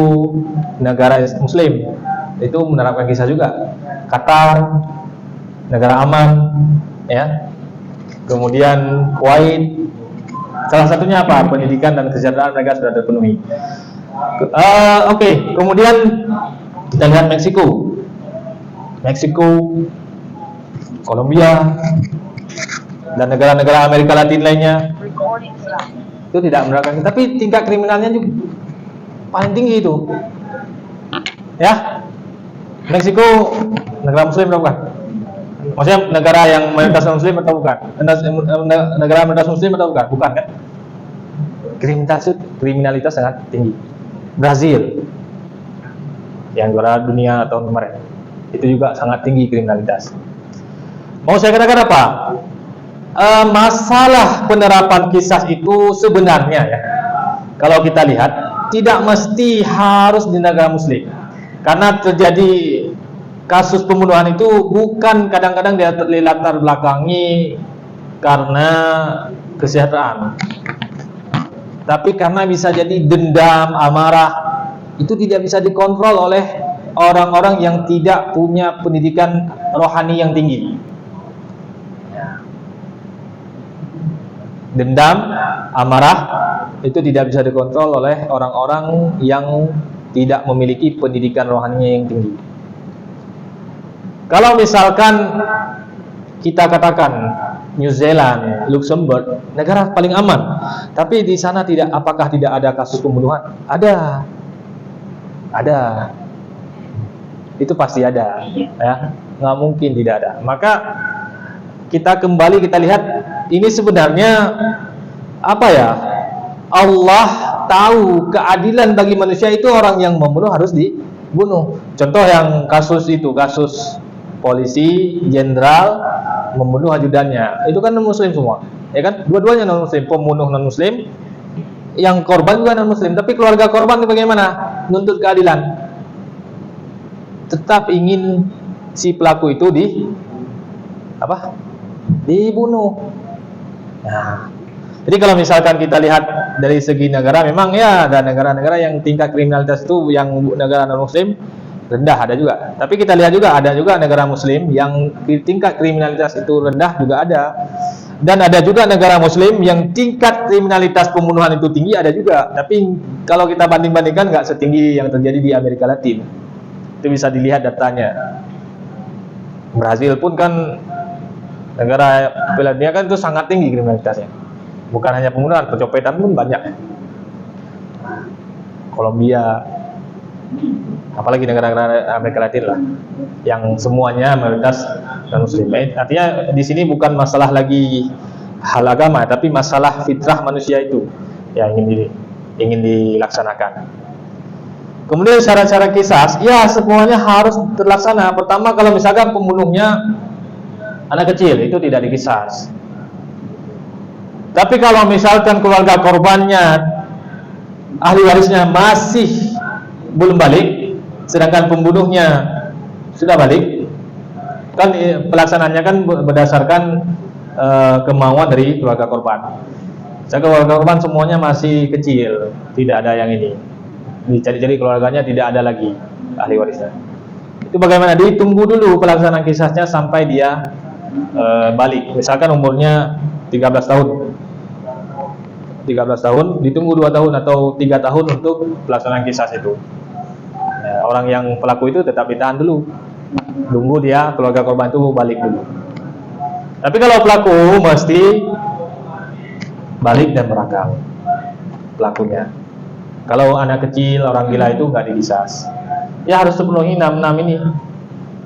negara Muslim, itu menerapkan kisah juga. Qatar negara aman, ya. Kemudian Kuwait, salah satunya apa? Pendidikan dan kesejahteraan mereka sudah terpenuhi. Oke. Kemudian kita lihat Meksiko, Kolombia, dan negara-negara Amerika Latin lainnya itu tidak menerapkan, tapi tingkat kriminalnya juga paling tinggi itu, ya. Meksiko negara Muslim atau bukan? Maksudnya negara yang mayoritas Muslim atau bukan? Negara mayoritas Muslim atau bukan? Bukan kan? Kriminalitas sangat tinggi. Brazil yang juara dunia tahun kemarin itu juga sangat tinggi kriminalitas. Mau saya katakan apa? Masalah penerapan kisah itu sebenarnya ya, kalau kita lihat tidak mesti harus di negara Muslim, karena terjadi kasus pembunuhan itu bukan kadang-kadang dia latar belakangi karena kesejahteraan, tapi karena bisa jadi dendam, amarah, itu tidak bisa dikontrol oleh orang-orang yang tidak punya pendidikan rohani yang tinggi. Dendam, amarah itu tidak bisa dikontrol oleh orang-orang yang tidak memiliki pendidikan rohaninya yang tinggi. Kalau misalkan kita katakan New Zealand, Luxembourg, negara paling aman, tapi di sana apakah tidak ada kasus pembunuhan? Ada. Itu pasti ada, ya. Nggak mungkin tidak ada. Maka kita lihat ini sebenarnya apa ya? Allah tahu keadilan bagi manusia itu orang yang membunuh harus dibunuh. Contoh yang kasus polisi jenderal membunuh ajudannya, itu kan non muslim semua, ya kan? Dua-duanya non muslim, pembunuh non muslim, yang korban juga non muslim. Tapi keluarga korban itu bagaimana? Nuntut keadilan, tetap ingin si pelaku itu dibunuh. Nah, jadi kalau misalkan kita lihat dari segi negara, memang ya ada negara-negara yang tingkat kriminalitas itu yang negara non muslim rendah, ada juga. Tapi kita lihat juga ada juga negara muslim yang tingkat kriminalitas itu rendah juga ada. Dan ada juga negara muslim yang tingkat kriminalitas pembunuhan itu tinggi, ada juga. Tapi kalau kita banding-bandingkan nggak setinggi yang terjadi di Amerika Latin. Itu bisa dilihat datanya. Brazil pun kan negara Piala Dunia kan itu sangat tinggi kriminalitasnya. Bukan hanya pembunuhan, pencopetan pun banyak. Kolombia, apalagi negara-negara Amerika Latin lah, yang semuanya mayoritas non muslim. Artinya di sini bukan masalah lagi hal agama, tapi masalah fitrah manusia itu yang ingin dilaksanakan. Kemudian syarat-syarat qisas, ya semuanya harus terlaksana. Pertama, kalau misalkan pembunuhnya anak kecil, itu tidak dikisas. Tapi kalau misalkan keluarga korbannya, ahli warisnya masih belum balik, sedangkan pembunuhnya sudah balik, kan pelaksanaannya kan berdasarkan kemauan dari keluarga korban. Keluarga korban semuanya masih kecil, tidak ada yang ini, dicari-cari keluarganya tidak ada lagi ahli warisnya. Itu bagaimana? Ditunggu dulu pelaksanaan kisahnya sampai dia balik. Misalkan umurnya 13 tahun, ditunggu 2 tahun atau 3 tahun untuk pelaksanaan kisah itu. Orang yang pelaku itu tetap ditahan dulu, tunggu dia keluarga korban itu balik dulu. Tapi kalau pelaku mesti balik dan merakam pelakunya. Kalau anak kecil, orang gila itu nggak dikisas. Ya harus terpenuhi 6 ini.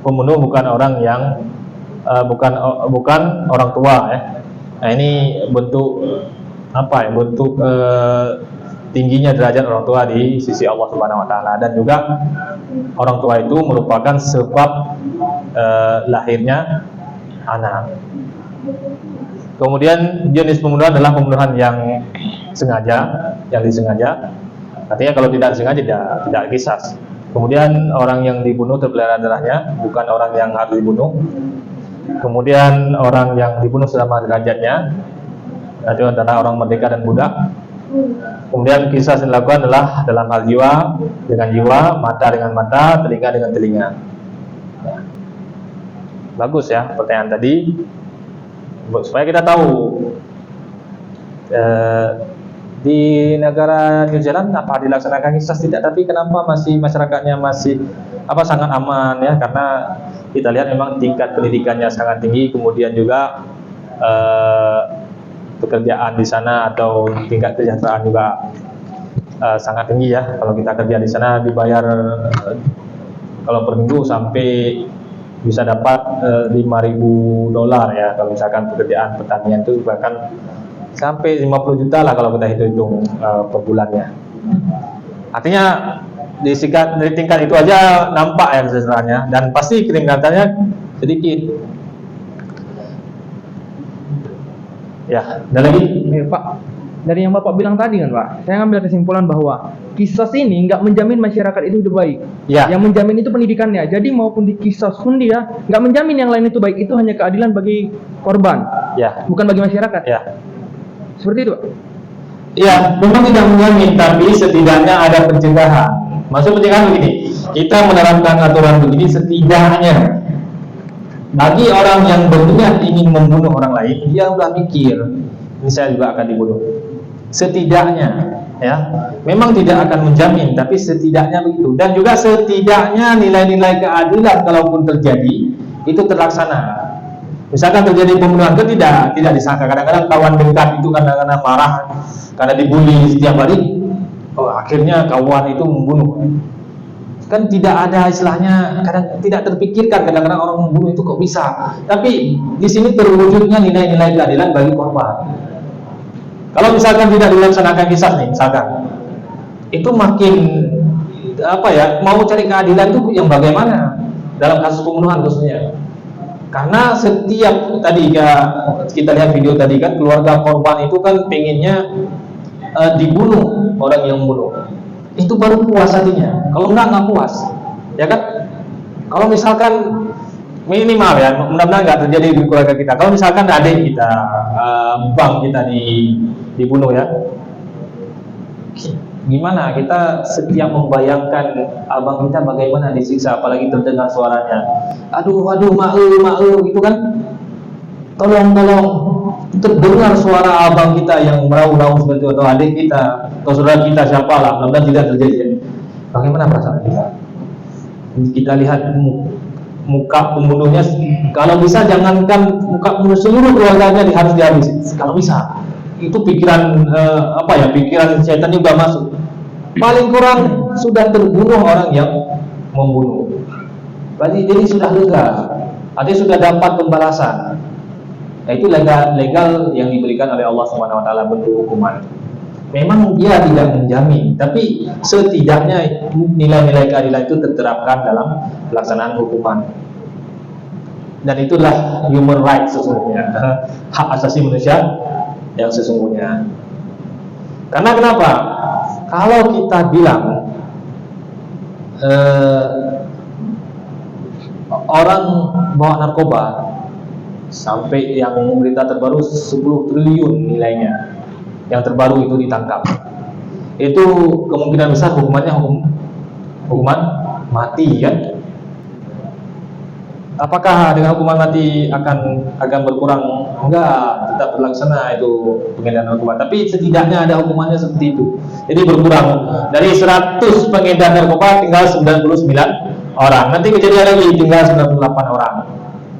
Pembunuh bukan orang yang bukan orang tua, ya. Nah, ini bentuk bentuk tingginya derajat orang tua di sisi Allah Subhanahu wa taala, dan juga orang tua itu merupakan sebab lahirnya anak. Kemudian jenis pembunuhan adalah pembunuhan yang disengaja. Artinya kalau tidak sengaja tidak kisas. Kemudian orang yang dibunuh terpelihara darahnya, bukan orang yang harus dibunuh. Kemudian orang yang dibunuh selama derajatnya, itu antara orang merdeka dan budak. Kemudian kisah yang dilakukan adalah dalam hal jiwa dengan jiwa, mata dengan mata, telinga dengan telinga. Ya. Bagus ya pertanyaan tadi, supaya kita tahu di negara New Zealand apa dilaksanakan kisah tidak, tapi kenapa masyarakatnya masih sangat aman ya, karena kita lihat memang tingkat pendidikannya sangat tinggi, kemudian juga pekerjaan di sana atau tingkat kesejahteraan juga sangat tinggi ya. Kalau kita kerja di sana dibayar kalau per minggu sampai bisa dapat $5.000 ya. Kalau misalkan pekerjaan pertanian itu bahkan sampai 50 juta lah kalau kita hitung per bulannya. Artinya dari tingkat itu aja nampak ya kesejahteraannya, dan pasti kriminalitasnya sedikit. Ya, ada lagi? Pak, dari yang Bapak bilang tadi kan Pak, saya ngambil kesimpulan bahwa kisah ini nggak menjamin masyarakat itu hidup baik. Ya. Yang menjamin itu pendidikannya. Jadi maupun di kisah pun dia nggak menjamin yang lain itu baik. Itu hanya keadilan bagi korban, Ya. bukan bagi masyarakat. Ya. Seperti itu Pak. Ya, memang tidak menjamin, tapi setidaknya ada pencegahan. Maksud pencegahan begini, kita menerapkan aturan begini setidaknya bagi orang yang berniat ingin membunuh orang lain, dia udah mikir, ini saya juga akan dibunuh. Setidaknya, ya, memang tidak akan menjamin, tapi setidaknya begitu. Dan juga setidaknya nilai-nilai keadilan kalaupun terjadi itu terlaksana. Misalkan terjadi pembunuhan kan tidak disangka. Kadang-kadang kawan dekat itu kadang-kadang marah karena dibully setiap hari. Oh, akhirnya kawan itu membunuh. Kan tidak ada istilahnya, kadang tidak terpikirkan kadang-kadang orang membunuh itu kok bisa. Tapi di sini terwujudnya nilai-nilai keadilan bagi korban. Kalau misalkan tidak dilaksanakan kisah nih, misalkan itu makin apa ya, mau cari keadilan itu yang bagaimana dalam kasus pembunuhan khususnya. Karena setiap tadi ya kita lihat video tadi kan, keluarga korban itu kan pengennya dibunuh orang yang membunuh. Itu baru puas hatinya. Kalau enggak puas, ya kan? Kalau misalkan minimal ya, mudah-mudahan nggak terjadi di keluarga kita. Kalau misalkan adik kita, bang kita dibunuh ya, gimana kita setiap membayangkan abang kita bagaimana disiksa, apalagi terdengar suaranya, aduh mau gitu kan, tolong terdengar suara abang kita yang merau-rau seperti itu, atau adik kita atau saudara kita siapalah, mudah-mudahan tidak terjadi. Bagaimana perasaan kita? Kita lihat muka pembunuhnya, kalau bisa jangankan muka pembunuh, seluruh keluarganya harus dihabisi kalau bisa. Itu pikiran pikiran setan juga masuk. Paling kurang sudah terbunuh orang yang membunuh. Jadi sudah lega, artinya sudah dapat pembalasan. Nah, itu legal yang diberikan oleh Allah Subhanahu Wa Taala bentuk hukuman. Memang dia tidak menjamin, tapi setidaknya nilai-nilai keadilan itu terterapkan dalam pelaksanaan hukuman. Dan itulah human rights sesungguhnya, hak asasi manusia yang sesungguhnya. Karena kenapa? Kalau kita bilang orang bawa narkoba sampai yang berita terbaru 10 triliun nilainya, yang terbaru itu ditangkap, itu kemungkinan besar hukumannya hukuman mati kan? Apakah dengan hukuman mati akan berkurang? Enggak, tetap terlaksana itu pengedaran narkoba. Tapi setidaknya ada hukumannya seperti itu. Jadi berkurang dari 100 pengedar narkoba tinggal 99 orang. Nanti kejadian lagi tinggal 98 orang.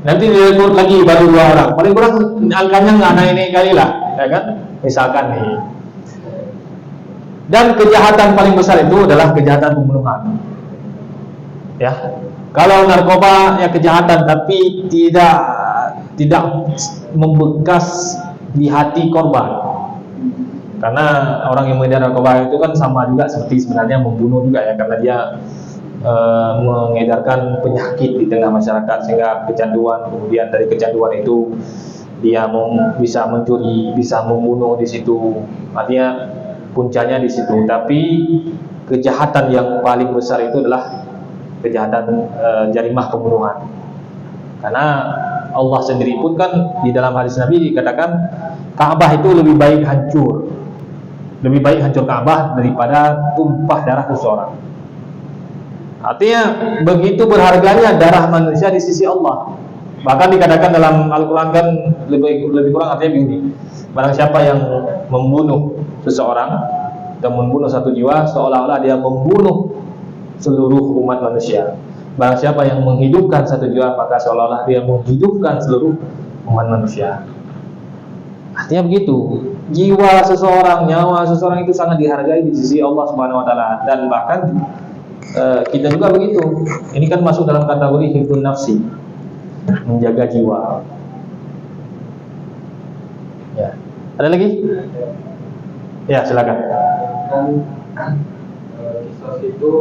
Nanti direkrut lagi baru 2 orang. Paling kurang angkanya nggak naik kali lah, ya kan? Misalkan nih. Dan kejahatan paling besar itu adalah kejahatan pembunuhan. Ya. Kalau narkoba ya kejahatan, tapi tidak membekas di hati korban. Karena orang yang mengedar narkoba itu kan sama juga seperti sebenarnya membunuh juga ya, karena dia mengedarkan penyakit di tengah masyarakat sehingga kecanduan, kemudian dari kecanduan itu dia bisa mencuri, bisa membunuh di situ. Artinya puncaknya di situ. Tapi kejahatan yang paling besar itu adalah kejahatan jarimah pembunuhan. Karena Allah sendiri pun kan di dalam hadis Nabi dikatakan Ka'bah itu lebih baik hancur Ka'bah daripada tumpah darah seseorang. Artinya begitu berharganya darah manusia di sisi Allah. Bahkan dikatakan dalam Al-Quran kan lebih kurang artinya begini, barang siapa yang membunuh seseorang dan membunuh satu jiwa, seolah-olah dia membunuh seluruh umat manusia. Barang siapa yang menghidupkan satu jiwa, maka seolah-olah dia menghidupkan seluruh umat manusia. Artinya begitu, jiwa seseorang, nyawa seseorang itu sangat dihargai di sisi Allah Subhanahu Wa Taala. Dan bahkan kita juga begitu. Ini kan masuk dalam kategori hifdzun nafsi, menjaga jiwa. Ya, ada lagi? Ya, silakan. Kisos itu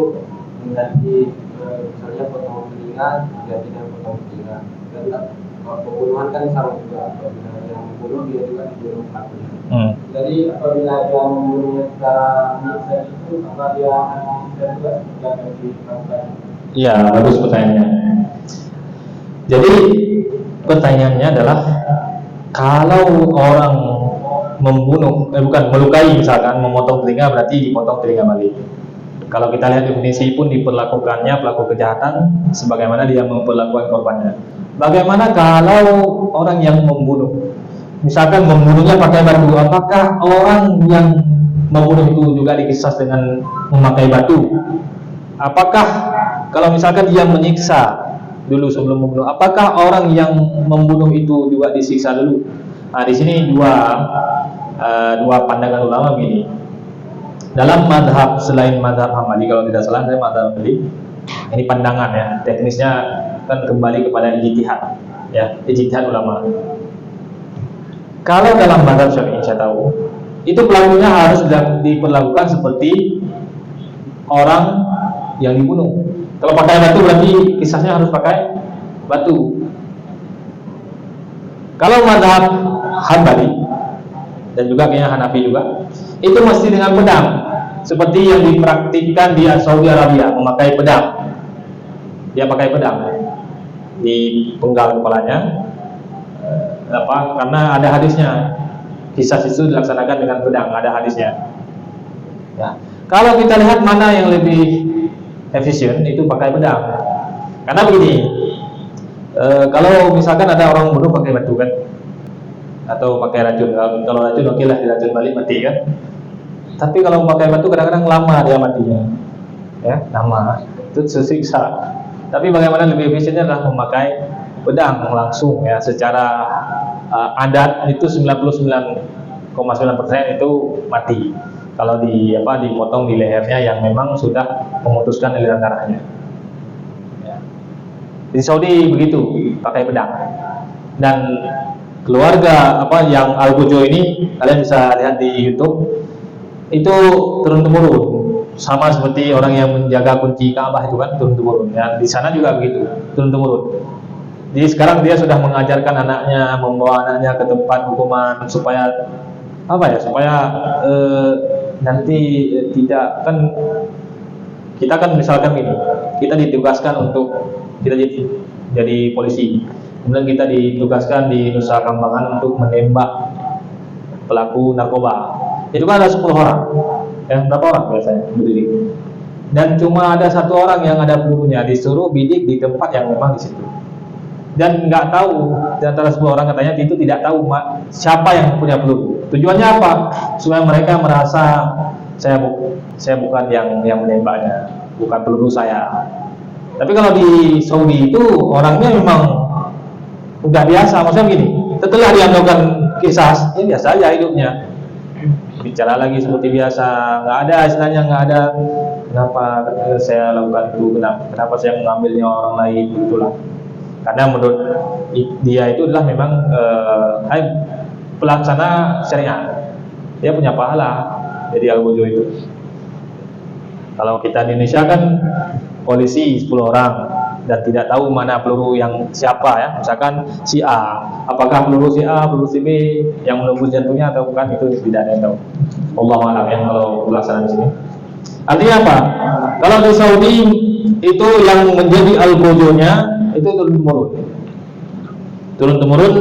mengganti misalnya potong telinga ganti dengan potong telinga, dan pembunuhan kan sama juga, apabila yang membunuh dia juga dibunuh pelakunya. Jadi apabila dia membunuhnya secara nyiksa itu, apa dia juga akan dilakukan? Iya, bagus pertanyaannya. Jadi pertanyaannya adalah kalau orang membunuh, bukan melukai misalkan, memotong telinga berarti dipotong telinga balik. Kalau kita lihat definisi pun diperlakukannya pelaku kejahatan sebagaimana dia memperlakukan korbannya. Bagaimana kalau orang yang membunuh, misalkan membunuhnya pakai batu, apakah orang yang membunuh itu juga dikisas dengan memakai batu? Apakah kalau misalkan dia menyiksa dulu sebelum membunuh, apakah orang yang membunuh itu juga disiksa dulu? Nah, di sini dua pandangan ulama begini. Dalam madhab selain madhab Hambali, kalau tidak salah saya madhab Hambali, ini pandangan ya, teknisnya kan kembali kepada ijtihad ya, ijtihad ulama. Kalau dalam madhab Syafi'i saya tahu, itu pelakunya harus diperlakukan seperti orang yang dibunuh. Kalau pakai batu berarti kisahnya harus pakai batu. Kalau madhab Hambali dan juga kayaknya Hanafi juga, itu mesti dengan pedang, seperti yang dipraktikkan di Saudi Arabia, memakai pedang. Dia pakai pedang, dipenggal kepalanya, karena ada hadisnya. Kisah itu dilaksanakan dengan pedang, ada hadisnya. Ya. Kalau kita lihat mana yang lebih efisien, itu pakai pedang. Karena begini, kalau misalkan ada orang bunuh pakai batu kan, atau pakai racun, kalau racun oke lah, diracun balik mati kan. Tapi kalau pakai batu kadang-kadang lama dia matinya, ya lama, itu tersiksa. Tapi bagaimana lebih efisiennya adalah memakai pedang langsung ya, secara adat itu 99,9% itu mati kalau dipotong di lehernya yang memang sudah memutuskan aliran darahnya. Ya. Di Saudi begitu, pakai pedang. Dan keluarga yang Al-Gojo ini kalian bisa lihat di YouTube, itu turun temurun, sama seperti orang yang menjaga kunci Ka'bah itu kan turun temurun. Ya, di sana juga begitu, turun temurun. Jadi sekarang dia sudah mengajarkan anaknya, membawa anaknya ke tempat hukuman supaya supaya nanti tidak kan, kita kan misalkan gini, kita ditugaskan untuk kita jadi polisi. Kemudian kita ditugaskan di Nusa Kambangan untuk menembak pelaku narkoba. Itu kan ada 10 orang, ya berapa orang biasanya berdiri. Dan cuma ada 1 orang yang ada pelurunya, disuruh bidik di tempat yang memang di situ. Dan nggak tahu, di antara 10 orang katanya itu tidak tahu siapa yang punya peluru. Tujuannya apa? Supaya mereka merasa saya bukan yang menembaknya, bukan peluru saya. Tapi kalau di Saudi itu orangnya memang udah biasa, maksudnya begini, setelah dia melakukan kisah, ya biasa aja hidupnya, bicara lagi seperti biasa, nggak ada istilahnya, nggak ada kenapa saya lakukan itu, kenapa saya mengambilnya orang lain, gitulah. Karena menurut dia itu adalah memang pelaksana syariat, dia punya pahala jadi Al-Gojo itu. Kalau kita di Indonesia kan polisi 10 orang dan tidak tahu mana peluru yang siapa ya, misalkan si A, apakah peluru si A, peluru si B yang menembus jantungnya atau bukan, itu tidak ada yang tahu. Allahu a'lam ya kalau pelaksanaan di sini. Artinya apa? Kalau di Saudi itu yang menjadi Al-Gojonya itu turun temurun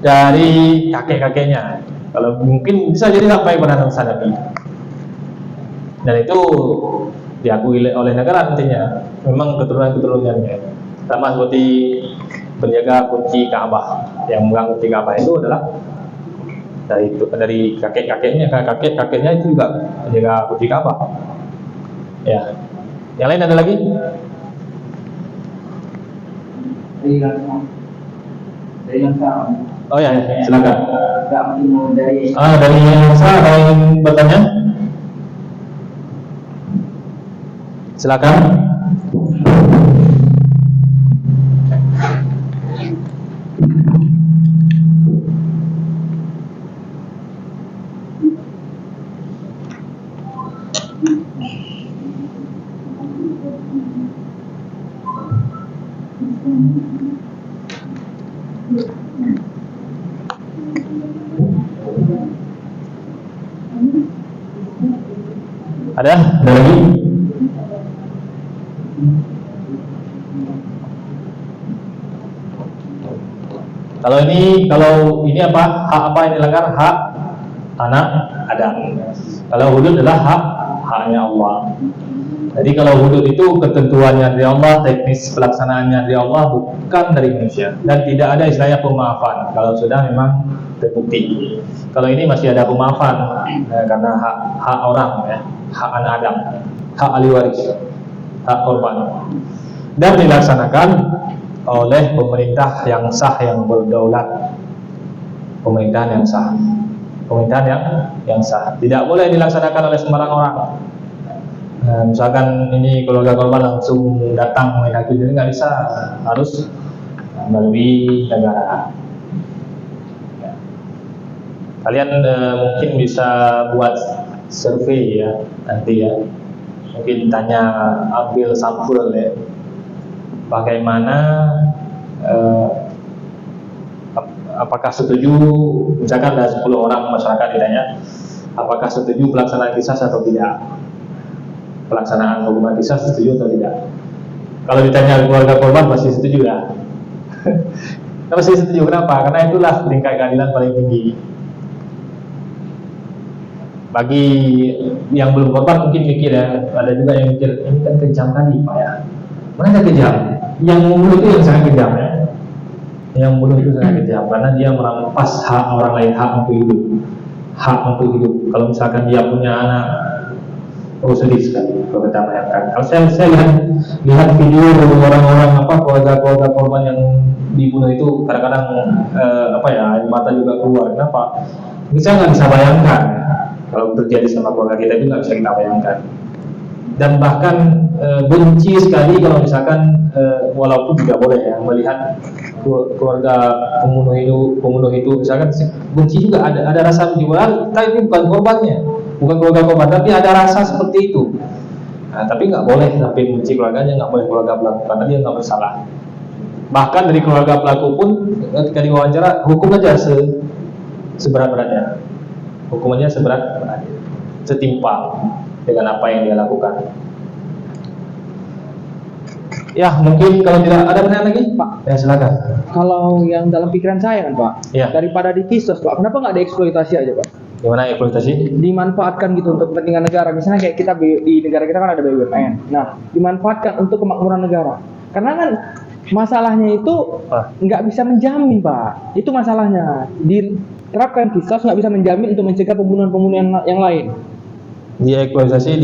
dari kakek-kakeknya. Kalau mungkin bisa jadi sampai pada Nabi. Dan itu diakui oleh negara nantinya, memang keturunan-keturunannya. Sama seperti penjaga kunci Ka'bah, yang memegang kunci Ka'bah itu adalah dari kakek-kakeknya, kakek-kakeknya itu juga penjaga kunci Ka'bah. Ya. Yang lain ada lagi? Dari yang sama. Oh ya, silakan. Dari yang saya ada yang bertanya? Silakan. Ada lagi? Kalau ini apa? Hak apa yang dilanggar? Hak anak Adam. Kalau hudud adalah haknya Allah. Jadi kalau hudud itu ketentuannya dari Allah, teknis pelaksanaannya dari Allah, bukan dari manusia. Dan tidak ada istilahnya pemaafan kalau sudah memang terbukti. Kalau ini masih ada pemaafan karena hak orang, ya, hak anak Adam, hak ahli waris, hak korban, dan dilaksanakan oleh pemerintah yang sah, yang berdaulat. Pemerintahan yang sah, pemerintahan yang sah. Tidak boleh dilaksanakan oleh sembarang orang. Misalkan ini keluarga korban langsung datang menghakimi, jadi nggak bisa, harus melalui negara. Kalian mungkin bisa buat survei ya nanti ya, mungkin tanya, ambil sampel ya, bagaimana apakah setuju, misalkan ada 10 orang masyarakat ditanya, apakah setuju pelaksanaan qisas atau tidak, pelaksanaan hukuman qisas setuju atau tidak. Kalau ditanya keluarga korban pasti setuju ya. Pasti setuju, kenapa? Karena itulah tingkat keadilan paling tinggi. Bagi yang belum korban mungkin mikir ya, ada juga yang mikir ini kan kejam kali Pak ya. Mana kejam? Yang membunuh itu yang sangat kejam ya. Yang membunuh itu sangat kejam karena dia merampas hak orang lain, hak untuk hidup, hak untuk hidup. Kalau misalkan dia punya anak, oh sedih sekali kalau kita bayangkan. Kalau saya lihat video orang-orang keluarga korban yang dibunuh itu, kadang-kadang air mata juga keluar. Kenapa? Ini saya nggak bisa bayangkan. Kalau terjadi sama keluarga kita itu nggak bisa kita bayangkan. Dan bahkan benci sekali kalau misalkan walaupun tidak boleh ya melihat keluarga pembunuh itu misalkan benci juga, ada rasa benci. Kita ini bukan korbannya, bukan keluarga korban, tapi ada rasa seperti itu. Nah, tapi nggak boleh sampai benci keluarganya, nggak boleh keluarga pelaku karena dia nggak bersalah. Bahkan dari keluarga pelaku pun ketika diwawancara hukum aja seberat-beratnya. Hukumannya seberat-beratnya, setimpal dengan apa yang dia lakukan. Ya, mungkin kalau tidak ada pertanyaan lagi, Pak, ya silakan. Kalau yang dalam pikiran saya kan Pak, Ya. daripada dikisos Pak, kenapa nggak dieksploitasi aja Pak? Gimana eksploitasi? Dimanfaatkan gitu untuk kepentingan negara. Misalnya kayak kita di negara kita kan ada BUMN. Nah, dimanfaatkan untuk kemakmuran negara. Karena kan masalahnya itu nggak bisa menjamin Pak. Itu masalahnya. Diterapkan kisos nggak bisa menjamin untuk mencegah pembunuhan-pembunuhan yang lain. Dieksploitasi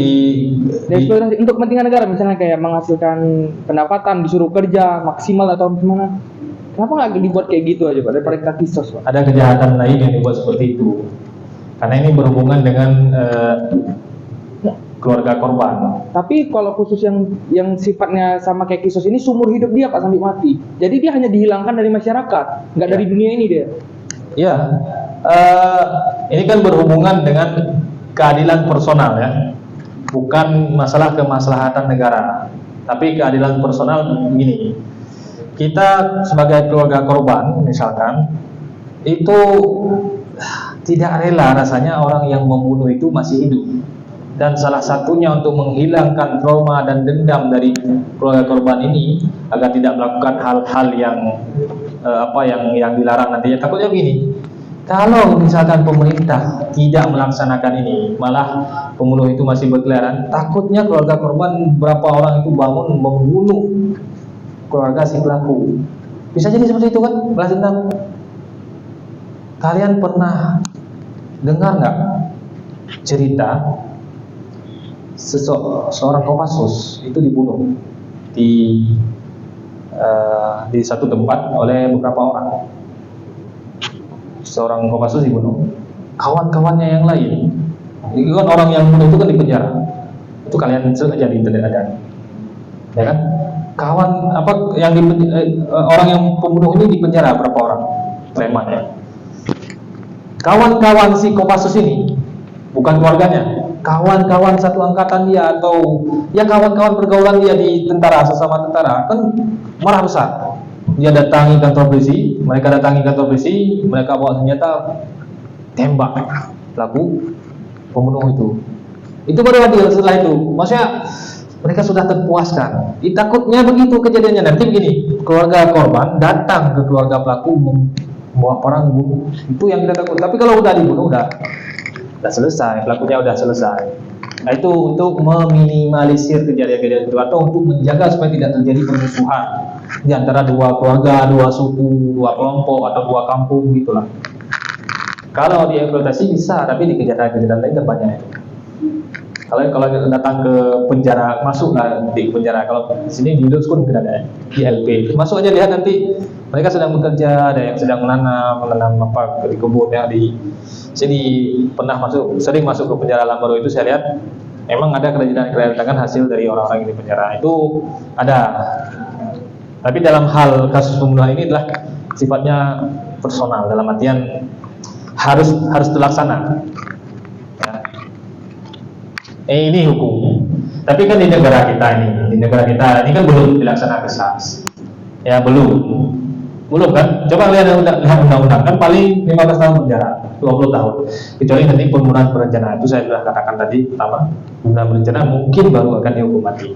Dieksploitasi untuk kepentingan negara, misalnya kayak menghasilkan pendapatan, disuruh kerja maksimal atau gimana. Kenapa nggak dibuat kayak gitu aja Pak, daripada kita kisos Pak? ada kejahatan lain yang dibuat seperti itu. Karena ini berhubungan dengan keluarga korban. Tapi kalau khusus yang sifatnya sama kayak kisos ini seumur hidup dia Pak sampai mati. Jadi dia hanya dihilangkan dari masyarakat, nggak dari dunia ini dia. Ya, ini kan berhubungan dengan keadilan personal ya, bukan masalah kemaslahatan negara, tapi keadilan personal. Begini, kita sebagai keluarga korban misalkan itu tidak rela rasanya orang yang membunuh itu masih hidup, dan salah satunya untuk menghilangkan trauma dan dendam dari keluarga korban ini agar tidak melakukan hal-hal yang yang dilarang nantinya. Takutnya begini, kalau misalkan pemerintah tidak melaksanakan ini, malah pembunuh itu masih berkeliaran, takutnya keluarga korban berapa orang itu bangun membunuh keluarga si pelaku. Bisa jadi seperti itu kan, balas dendam. Kalian pernah dengar nggak cerita seorang Kopassus itu dibunuh di satu tempat oleh beberapa orang? Seorang Kopassus dibunuh, kawan-kawannya yang lain, itu kan orang yang bunuh itu kan di penjara. Itu kalian search aja di internet ada, ya kan? Orang yang pembunuh ini di penjara berapa orang? Preman ya. Kawan-kawan si Kopassus ini bukan keluarganya, kawan-kawan satu angkatan dia atau ya kawan-kawan pergaulan dia di tentara, sesama tentara, kan marah besar. Dia datangi kantor polisi, mereka bawa senjata, tembak pelaku pembunuh itu. Itu baru adil setelah itu. Maksudnya mereka sudah terpuaskan. Takutnya begitu kejadiannya. Nanti begini, keluarga korban datang ke keluarga pelaku membawa perang bunuh. Itu yang kita takut. Tapi kalau udah dibunuh, udah udah selesai, pelakunya udah selesai. Nah, itu untuk meminimalisir kejadian-kejadian itu atau untuk menjaga supaya tidak terjadi permusuhan di antara dua keluarga, dua suku, dua kelompok atau dua kampung gitulah. Kalau dieksploitasi bisa, tapi di kejahatan-kejahatan lain banyak itu. Kalau datang ke penjara, masuklah di penjara. Kalau di sini di Lutskun mungkin ada di LP. Masuk aja, lihat nanti mereka sedang bekerja, ada yang sedang menanam apa di kebun ya. Di sini pernah sering masuk ke penjara Lambaro itu, saya lihat memang ada kerajinan hasil dari orang-orang yang di penjara itu ada. Tapi dalam hal kasus pembunuhan ini adalah sifatnya personal, dalam artian harus terlaksana. Ya. Ini hukum. Tapi kan di negara kita ini kan belum dilaksanakan kisas. Ya belum kan? Coba lihat undang-undang kan paling 15 tahun penjara, 20 tahun. Kecuali nanti pembunuhan berencana, itu saya sudah katakan tadi pertama, pembunuhan berencana mungkin baru akan dihukum mati.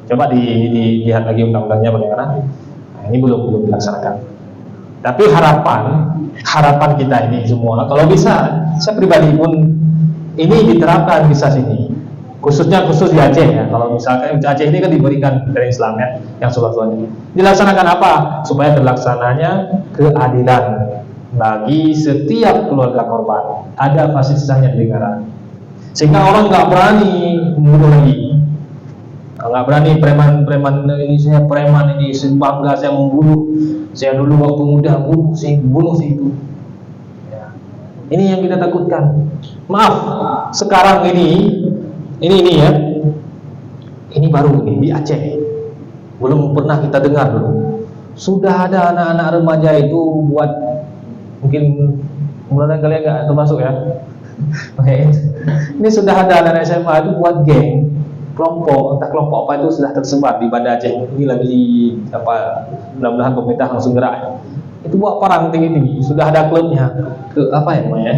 Coba dilihat lagi undang-undangnya bagaimana. Nah, ini belum dilaksanakan. Tapi harapan kita ini semua, kalau bisa, saya pribadi pun ini diterapkan kisah ini, khusus di Aceh ya. Kalau misalkan Aceh ini kan diberikan dari Islam ya, yang sebab-sebabnya dilaksanakan apa? Supaya terlaksananya keadilan bagi setiap keluarga korban, ada fasilitasnya di negara, sehingga orang nggak berani membunuh lagi. Nggak berani preman ini, saya preman ini, saya bangga saya membunuh, saya dulu waktu muda bunuh si itu ya. Ini yang kita takutkan. Maaf, sekarang ini ya, ini baru di Aceh, belum pernah kita dengar dulu. Sudah ada anak-anak remaja itu buat, mungkin mulai kalian nggak termasuk ya. Ini sudah ada anak SMA itu buat geng, kelompok apa itu sudah tersebar di Banda Aceh. Ini lagi mudah-mudahan pemerintah langsung gerak. Itu buat perang tinggi, sudah ada klubnya. Ke apa ya namanya?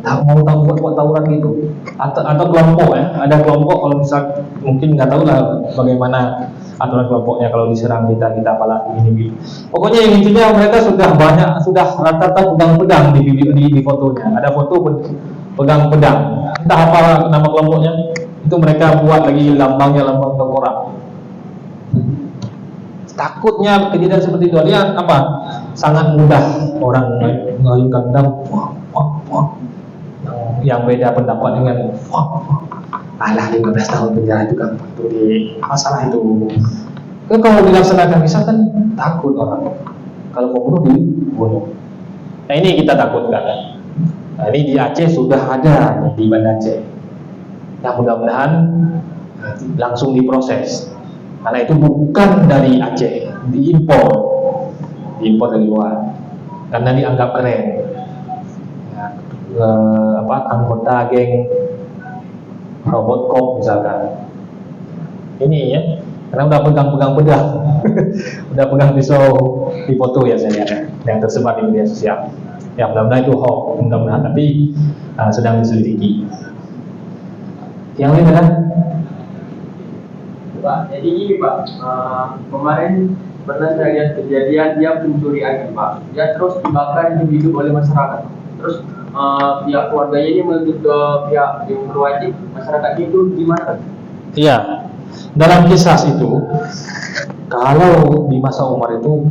Mau buat tawuran gitu. Atau kelompok ya, ada kelompok, kalau misal mungkin nggak tahu lah bagaimana aturan kelompoknya, kalau diserang kita apalah ini. Pokoknya yang intinya mereka sudah rata-rata pegang pedang di fotonya. Ada foto pegang pedang. Entah apa nama kelompoknya. Itu mereka buat lagi lambang tengkorak. Takutnya kejadian seperti itu. Dia apa? Sangat mudah orang mengayunkan pedang. Yang beda pendapat dengan alah 15 tahun penjara itu kan itu di masalah itu. Kan kalau dilaksanakan bisa kan takut orang. Kalau mau bunuh dibunuh. Nah ini kita takutkan. Nah ini di Aceh sudah ada di Banda Aceh. Yang mudah-mudahan langsung diproses. Karena itu bukan dari Aceh, diimpor dari luar. Karena dianggap keren. Anggota geng robot cop misalkan. Ini ya, karena udah pegang pedang, udah pegang pisau di foto ya saya lihat yang tersebar di media sosial. Ya mudah-mudahan itu hoax, mudah-mudahan, tapi sedang diselidiki. Yang lain ada? Pak, jadi ini Pak, kemarin pernah saya lihat kejadian dia pencurian Pak, dia terus dibakar hidup oleh masyarakat. Terus pihak keluarganya ini menuntut ke pihak yang berwajib, masyarakat itu gimana? Iya, dalam kisah itu, kalau di masa Umar itu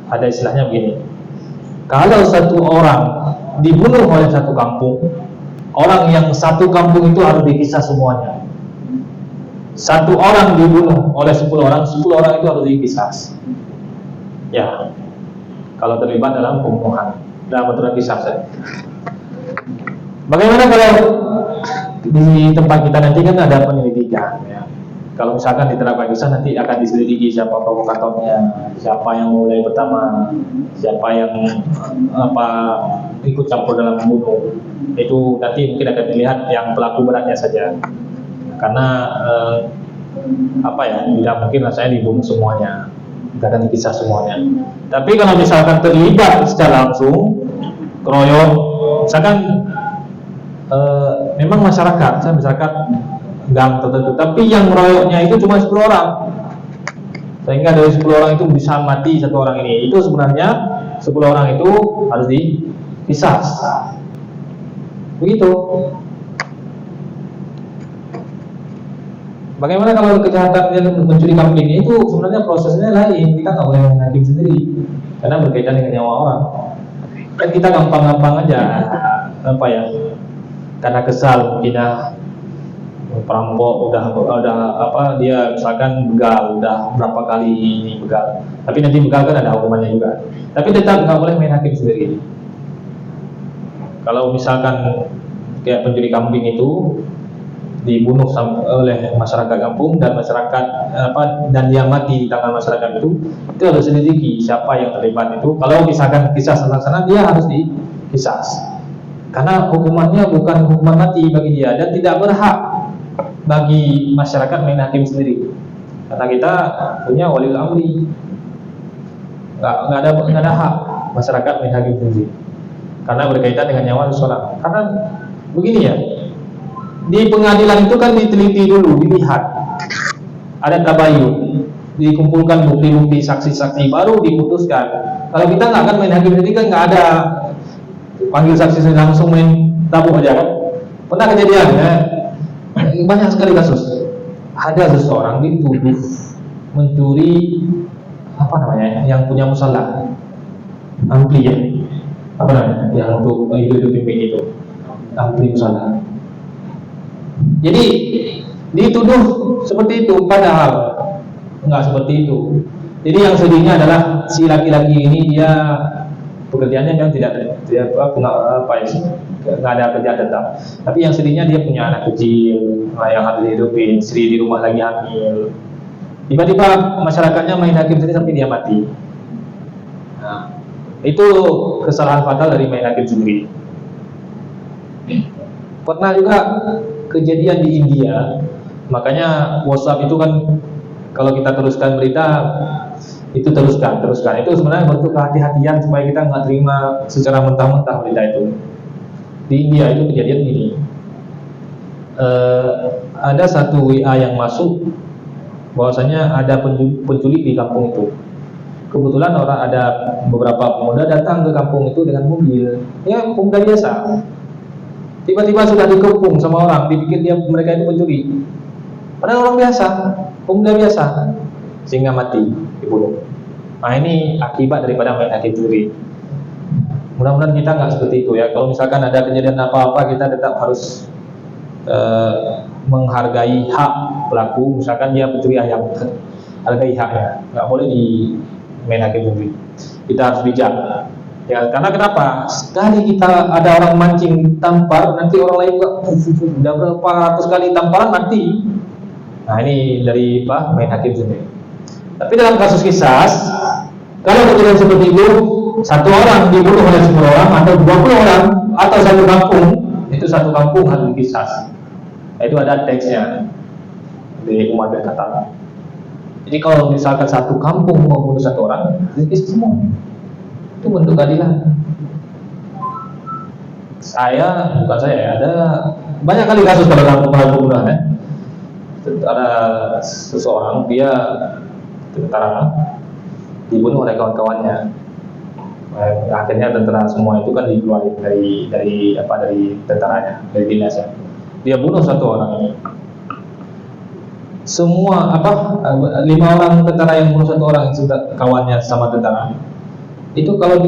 ada istilahnya begini. Kalau satu orang dibunuh oleh satu kampung, orang yang satu kampung itu harus dipisah semuanya. Satu orang dibunuh oleh 10 orang itu harus dipisah. Ya. Kalau terlibat dalam pembunuhan, dalam aturan kisah. Bagaimana kalau di tempat kita nanti kan ada penyelidikan ya. Kalau misalkan diterapkan kisah, nanti akan diselidiki siapa provokatornya, siapa yang mulai pertama, siapa yang ikut campur dalam membunuh. Itu nanti mungkin akan dilihat yang pelaku beratnya saja. Karena tidak mungkin rasanya dibunuh semuanya, tidak akan dikisah semuanya. Tapi kalau misalkan terlibat secara langsung, keroyok, misalkan memang masyarakat gang tertentu, tapi yang meroyoknya itu cuma 10 orang, sehingga dari 10 orang itu bisa mati 1 orang ini. Itu sebenarnya 10 orang itu harus Qisas. Begitu. Bagaimana kalau kejahatan yang mencuri kambing itu sebenarnya prosesnya lain, kita nggak boleh main hakim sendiri karena berkaitan dengan nyawa orang. Kan kita gampang-gampang aja apa ya, karena kesal mungkin ya, perampok udah apa, dia misalkan begal udah berapa kali ini begal, tapi nanti begal kan ada hukumannya juga, tapi tetap nggak boleh main hakim sendiri. Kalau misalkan kayak pencuri kambing itu dibunuh oleh masyarakat kampung dan masyarakat dan dia mati di tangan masyarakat itu harus diselidiki siapa yang terlibat itu. Kalau misalkan kisah terlaksana, dia harus dikisas karena hukumannya bukan hukuman mati bagi dia dan tidak berhak bagi masyarakat main hakim sendiri karena kita punya waliul amri, nggak ada hak masyarakat main hakim sendiri karena berkaitan dengan nyawa seseorang. Karena begini ya, di pengadilan itu kan diteliti dulu, dilihat ada tabayun, dikumpulkan bukti-bukti, saksi-saksi, baru diputuskan. Kalau kita nggak akan main hakim sendiri kan nggak ada panggil saksi langsung main tabung aja kan. Pernah kejadian ya, banyak sekali kasus. Ada seseorang dituduh mencuri apa namanya, yang punya musola, ampli ya, apa namanya, yang untuk hidup pimpin itu, ampli musola. Jadi dituduh seperti itu, padahal nggak seperti itu. Jadi yang sedihnya adalah si laki-laki ini dia pekerjaannya memang tidak nggak ada kerja tetap. Tapi yang sedihnya dia punya anak kecil yang harus dihidupin, istri di rumah lagi hamil. Tiba-tiba masyarakatnya main hakim sendiri sampai dia mati. Nah, itu kesalahan fatal dari main hakim sendiri. Pernah juga kejadian di India, makanya WhatsApp itu kan kalau kita teruskan berita itu teruskan itu sebenarnya bentuk kehati-hatian supaya kita nggak terima secara mentah-mentah berita itu. Di India itu kejadian gini, ada satu WA yang masuk bahwasanya ada penculik di kampung itu. Kebetulan ada beberapa pemuda datang ke kampung itu dengan mobil, ya pemuda biasa. Tiba-tiba sudah dikepung sama orang, dipikir mereka itu pencuri. Padahal orang biasa, pemuda biasa, sehingga mati, dibunuh. Nah ini akibat daripada main hakim sendiri. Mudah-mudahan kita nggak seperti itu ya. Kalau misalkan ada kejadian apa-apa, kita tetap harus menghargai hak pelaku. Misalkan dia pencuri ayam, hargai haknya, nggak boleh di main hakim sendiri. Kita harus bijak. Ya, karena kenapa? Sekali kita ada orang mancing tampar, nanti orang lain juga udah berapa ratus kali tamparan mati. Nah ini dari main hakim sendiri. Tapi dalam kasus kisas, kalau kejadian seperti itu, satu orang dibunuh oleh 10 orang atau 20 orang atau satu kampung, itu satu kampung harus dikisas. Nah, itu ada teksnya di Umar bin Khattab. Jadi kalau misalkan satu kampung membunuh satu orang, dikisas semua. Itu bentuk keadilan. Bukan saya, ada banyak kali kasus pada pembunuhan ya. Ada seseorang, dia tentara, dibunuh oleh kawan-kawannya. Akhirnya tentara semua itu kan dikeluarin dari tentaranya, dari dinasnya. Dia bunuh satu orang ini. Semua 5 orang tentara yang bunuh satu orang yang sudah kawannya sama tentara. Itu kalau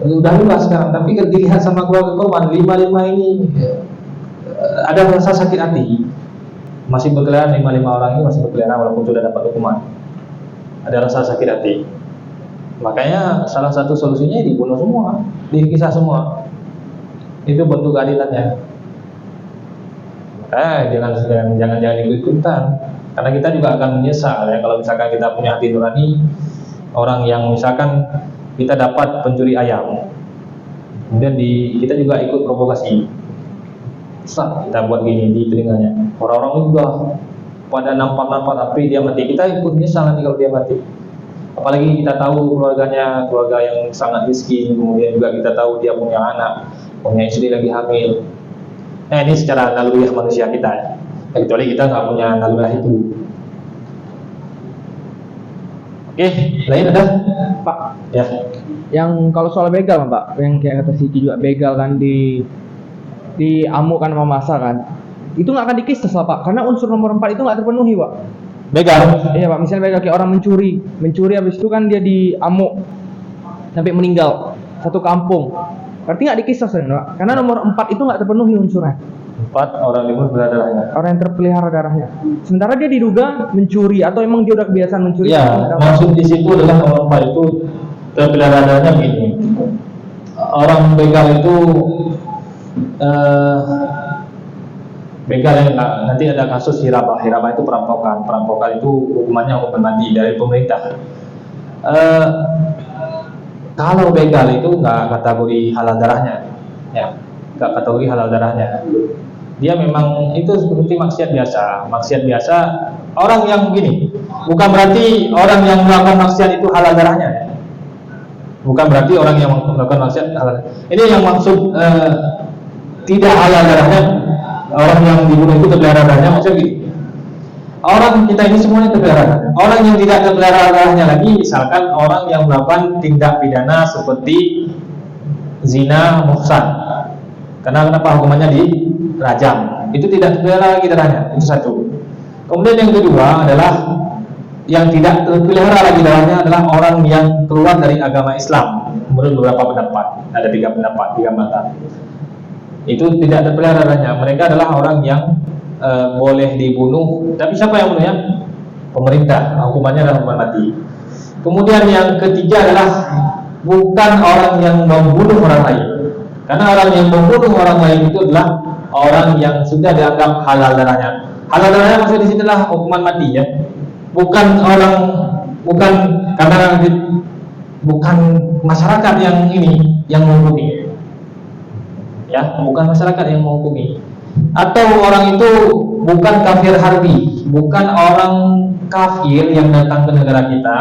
udah luas sekarang, tapi dilihat sama keluarga korban, 5 ini ada rasa sakit hati. Masih berkeliaran 5 orang ini masih berkeliaran walaupun sudah dapat hukuman. Ada rasa sakit hati. Makanya salah satu solusinya dibunuh semua, dikisah semua. Itu bentuk keadilannya. Jangan ikut-ikutan, karena kita juga akan menyesal ya kalau misalkan kita punya hati nurani. Orang yang misalkan kita dapat pencuri ayam, kemudian kita juga ikut provokasi, kita buat gini di telinganya, orang-orang itu udah pada nampak tapi dia mati, kita ikut menyesal nanti kalau dia mati. Apalagi kita tahu keluarganya, keluarga yang sangat miskin, kemudian juga kita tahu dia punya anak, punya istri lagi hamil. Nah ini secara naluriah manusia kita ya. Kecuali kita nggak punya naluriah itu. Oke, lain ada? Pak, Ya. yang kalau soal begal Pak, yang kayak kata Siti juga begal kan di amuk kan sama masa kan, itu nggak akan dikisah lah Pak, karena unsur nomor 4 itu nggak terpenuhi Pak. Begal. Iya Pak, misalnya begal kayak orang mencuri habis itu kan dia di amuk sampai meninggal satu kampung, berarti nggak dikisah Pak, karena nomor 4 itu nggak terpenuhi unsurnya. 4 orang libur berdarahnya. Orang yang terpelihara darahnya. Sementara dia diduga mencuri atau emang dia udah kebiasaan mencuri. Ya, maksud di situ adalah nomor 4 itu terpelihara darahnya begini. Orang begal itu begal yang nanti ada kasus hirabah itu perampokan itu hukumannya hukuman mati dari pemerintah. Kalau begal itu nggak kategori halal darahnya, ya nggak kategori halal darahnya. Dia memang itu seperti maksiat biasa. Orang yang begini, bukan berarti orang yang melakukan maksiat itu halal darahnya. Bukan berarti orang yang melakukan maksiat halal. Ini yang maksud tidak halal darahnya. Orang yang dibunuh itu terpelihara darahnya, maksudnya gini. Orang kita ini semuanya terpelihara darahnya. Orang yang tidak terpelihara darahnya lagi, misalkan orang yang melakukan tindak pidana seperti zina muhsan. Karena kenapa hukumannya dirajam? Itu tidak terpelihara lagi darahnya. Itu satu. Kemudian yang kedua adalah yang tidak terpelihara lagi darahnya adalah orang yang keluar dari agama Islam. Menurut beberapa pendapat, ada 3 pendapat, 3 mata. Itu tidak terpelihara darahnya. Mereka adalah orang yang boleh dibunuh. Tapi siapa yang bunuhnya? Pemerintah. Hukumannya adalah hukuman mati. Kemudian yang ketiga adalah bukan orang yang membunuh orang lain. Karena orang yang membunuh orang lain itu adalah orang yang sudah dianggap halal darahnya. Halal darahnya maksudnya di sini adalah hukuman mati ya. Bukan masyarakat yang menghukumi. Ya, bukan masyarakat yang menghukumi. Atau orang itu bukan kafir harbi, bukan orang kafir yang datang ke negara kita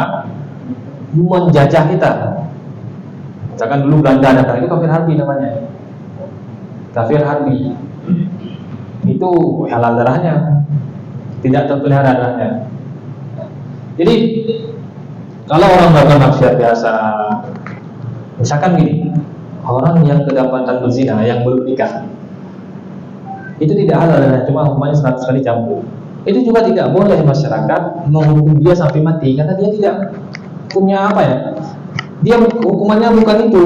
menjajah kita. Misalkan dulu Belanda datang, itu kafir harbi namanya. Kafir harbi itu halal darahnya, tidak terpelihara darahnya. Jadi kalau orang melakukan maksiat biasa, misalkan gini, orang yang kedapatan berzina yang belum nikah, itu tidak halal darahnya, cuma hukumannya 100 kali cambuk. Itu juga tidak boleh masyarakat menghukum dia sampai mati, karena dia tidak punya apa ya. Dia hukumannya bukan itu.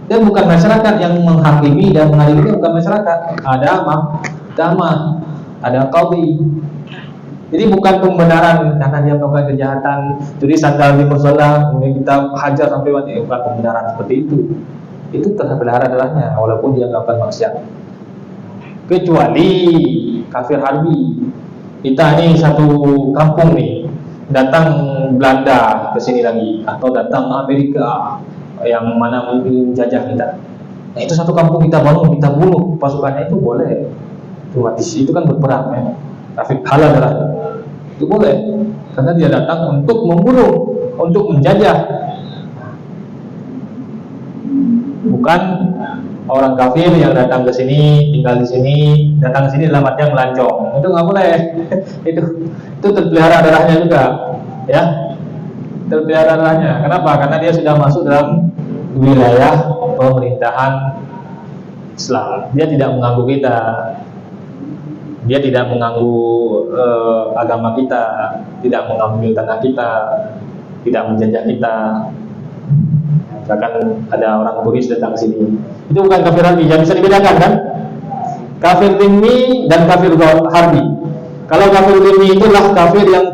Dan bukan masyarakat yang menghakimi dan mengadili, bukan masyarakat. Ada mahkamah, ada qadhi. Jadi bukan pembenaran karena dia melakukan kejahatan, jadi sandal di musola, kemudian kita hajar sampai mati, bukan pembenaran seperti itu. Itu terpelihara darahnya walaupun dia melakukan maksiat. Kecuali kafir harbi. Kita ini satu kampung nih, datang Belanda ke sini lagi, atau datang Amerika yang mana menjajah kita. Nah, itu satu kampung kita bangun, kita bunuh pasukannya, itu boleh. Itu kan berperang ya. Kafir halal darah. Itu boleh. Karena dia datang untuk membunuh, untuk menjajah. Bukan orang kafir yang datang ke sini, tinggal di sini, datang ke sini dalam artian melancong. Itu nggak boleh. itu terpelihara darahnya juga, ya. Terpelihara darahnya. Kenapa? Karena dia sudah masuk dalam wilayah pemerintahan Islam. Dia tidak mengganggu kita. Dia tidak mengganggu agama kita, tidak mengambil tanah kita, tidak menjajah kita. Misalkan ada orang turis datang ke sini, itu bukan kafir harbi, yang bisa dibedakan kan? Kafir dhimmi dan kafir harbi. Kalau kafir dhimmi itulah kafir yang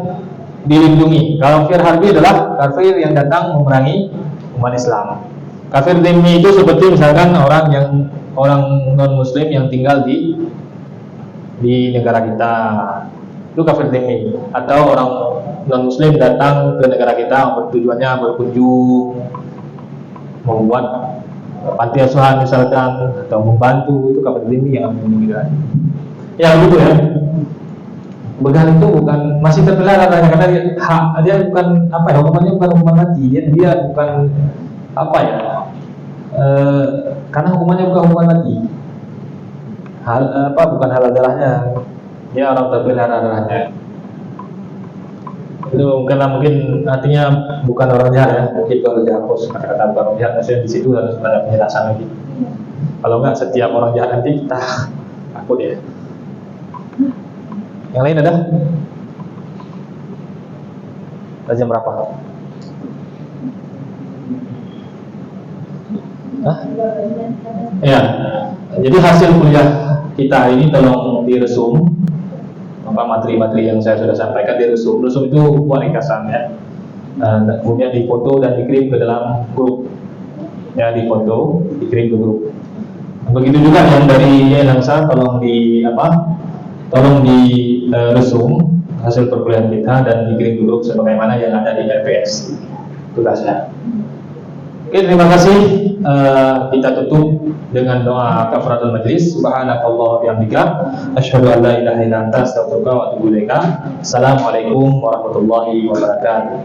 dilindungi. Kafir harbi adalah kafir yang datang memerangi umat Islam. Kafir dhimmi itu seperti misalkan orang non muslim yang tinggal di negara kita, itu kafir dhimmi. Atau orang non muslim datang ke negara kita bertujuannya berkunjung, membuat panti asuhan misalkan, atau membantu, itu kafir dhimmi yang melindungi negara. Ya begitu ya. Begal itu bukan, masih terpelihara karena dia bukan apa ya, hukumannya bukan hukuman mati. Dia bukan apa ya, karena hukumannya bukan hukuman mati. Bukan halal darahnya, dia orang terpelihara darahnya. Itu karena mungkin artinya bukan orang jahat ya, mungkin kalau dihapus kata-kata bukan orang jahat, maksudnya di situ harus ada penjelasan lagi. Kalau enggak setiap orang jahat nanti kita takut ya. Yang lain ada? Jam berapa? Hah? Ya, jadi hasil kuliah kita ini tolong diresum, apa materi-materi yang saya sudah sampaikan diresum. Resum itu buat ringkasan ya. Kemudian difoto dan dikirim ke dalam grup. Ya, difoto, dikirim ke grup. Begitu juga yang dari Langsa tolong resum hasil perkuliahan kita dan dikirim ke grup sebagaimana yang ada di LPS tugasnya. Oke, terima kasih. Kita tutup dengan doa kafaratul majlis. Subhanakallah wa bihamdika asyhadu an la ilaha illa anta astaghfiruka wa atubu ilaika. Assalamualaikum warahmatullahi wabarakatuh.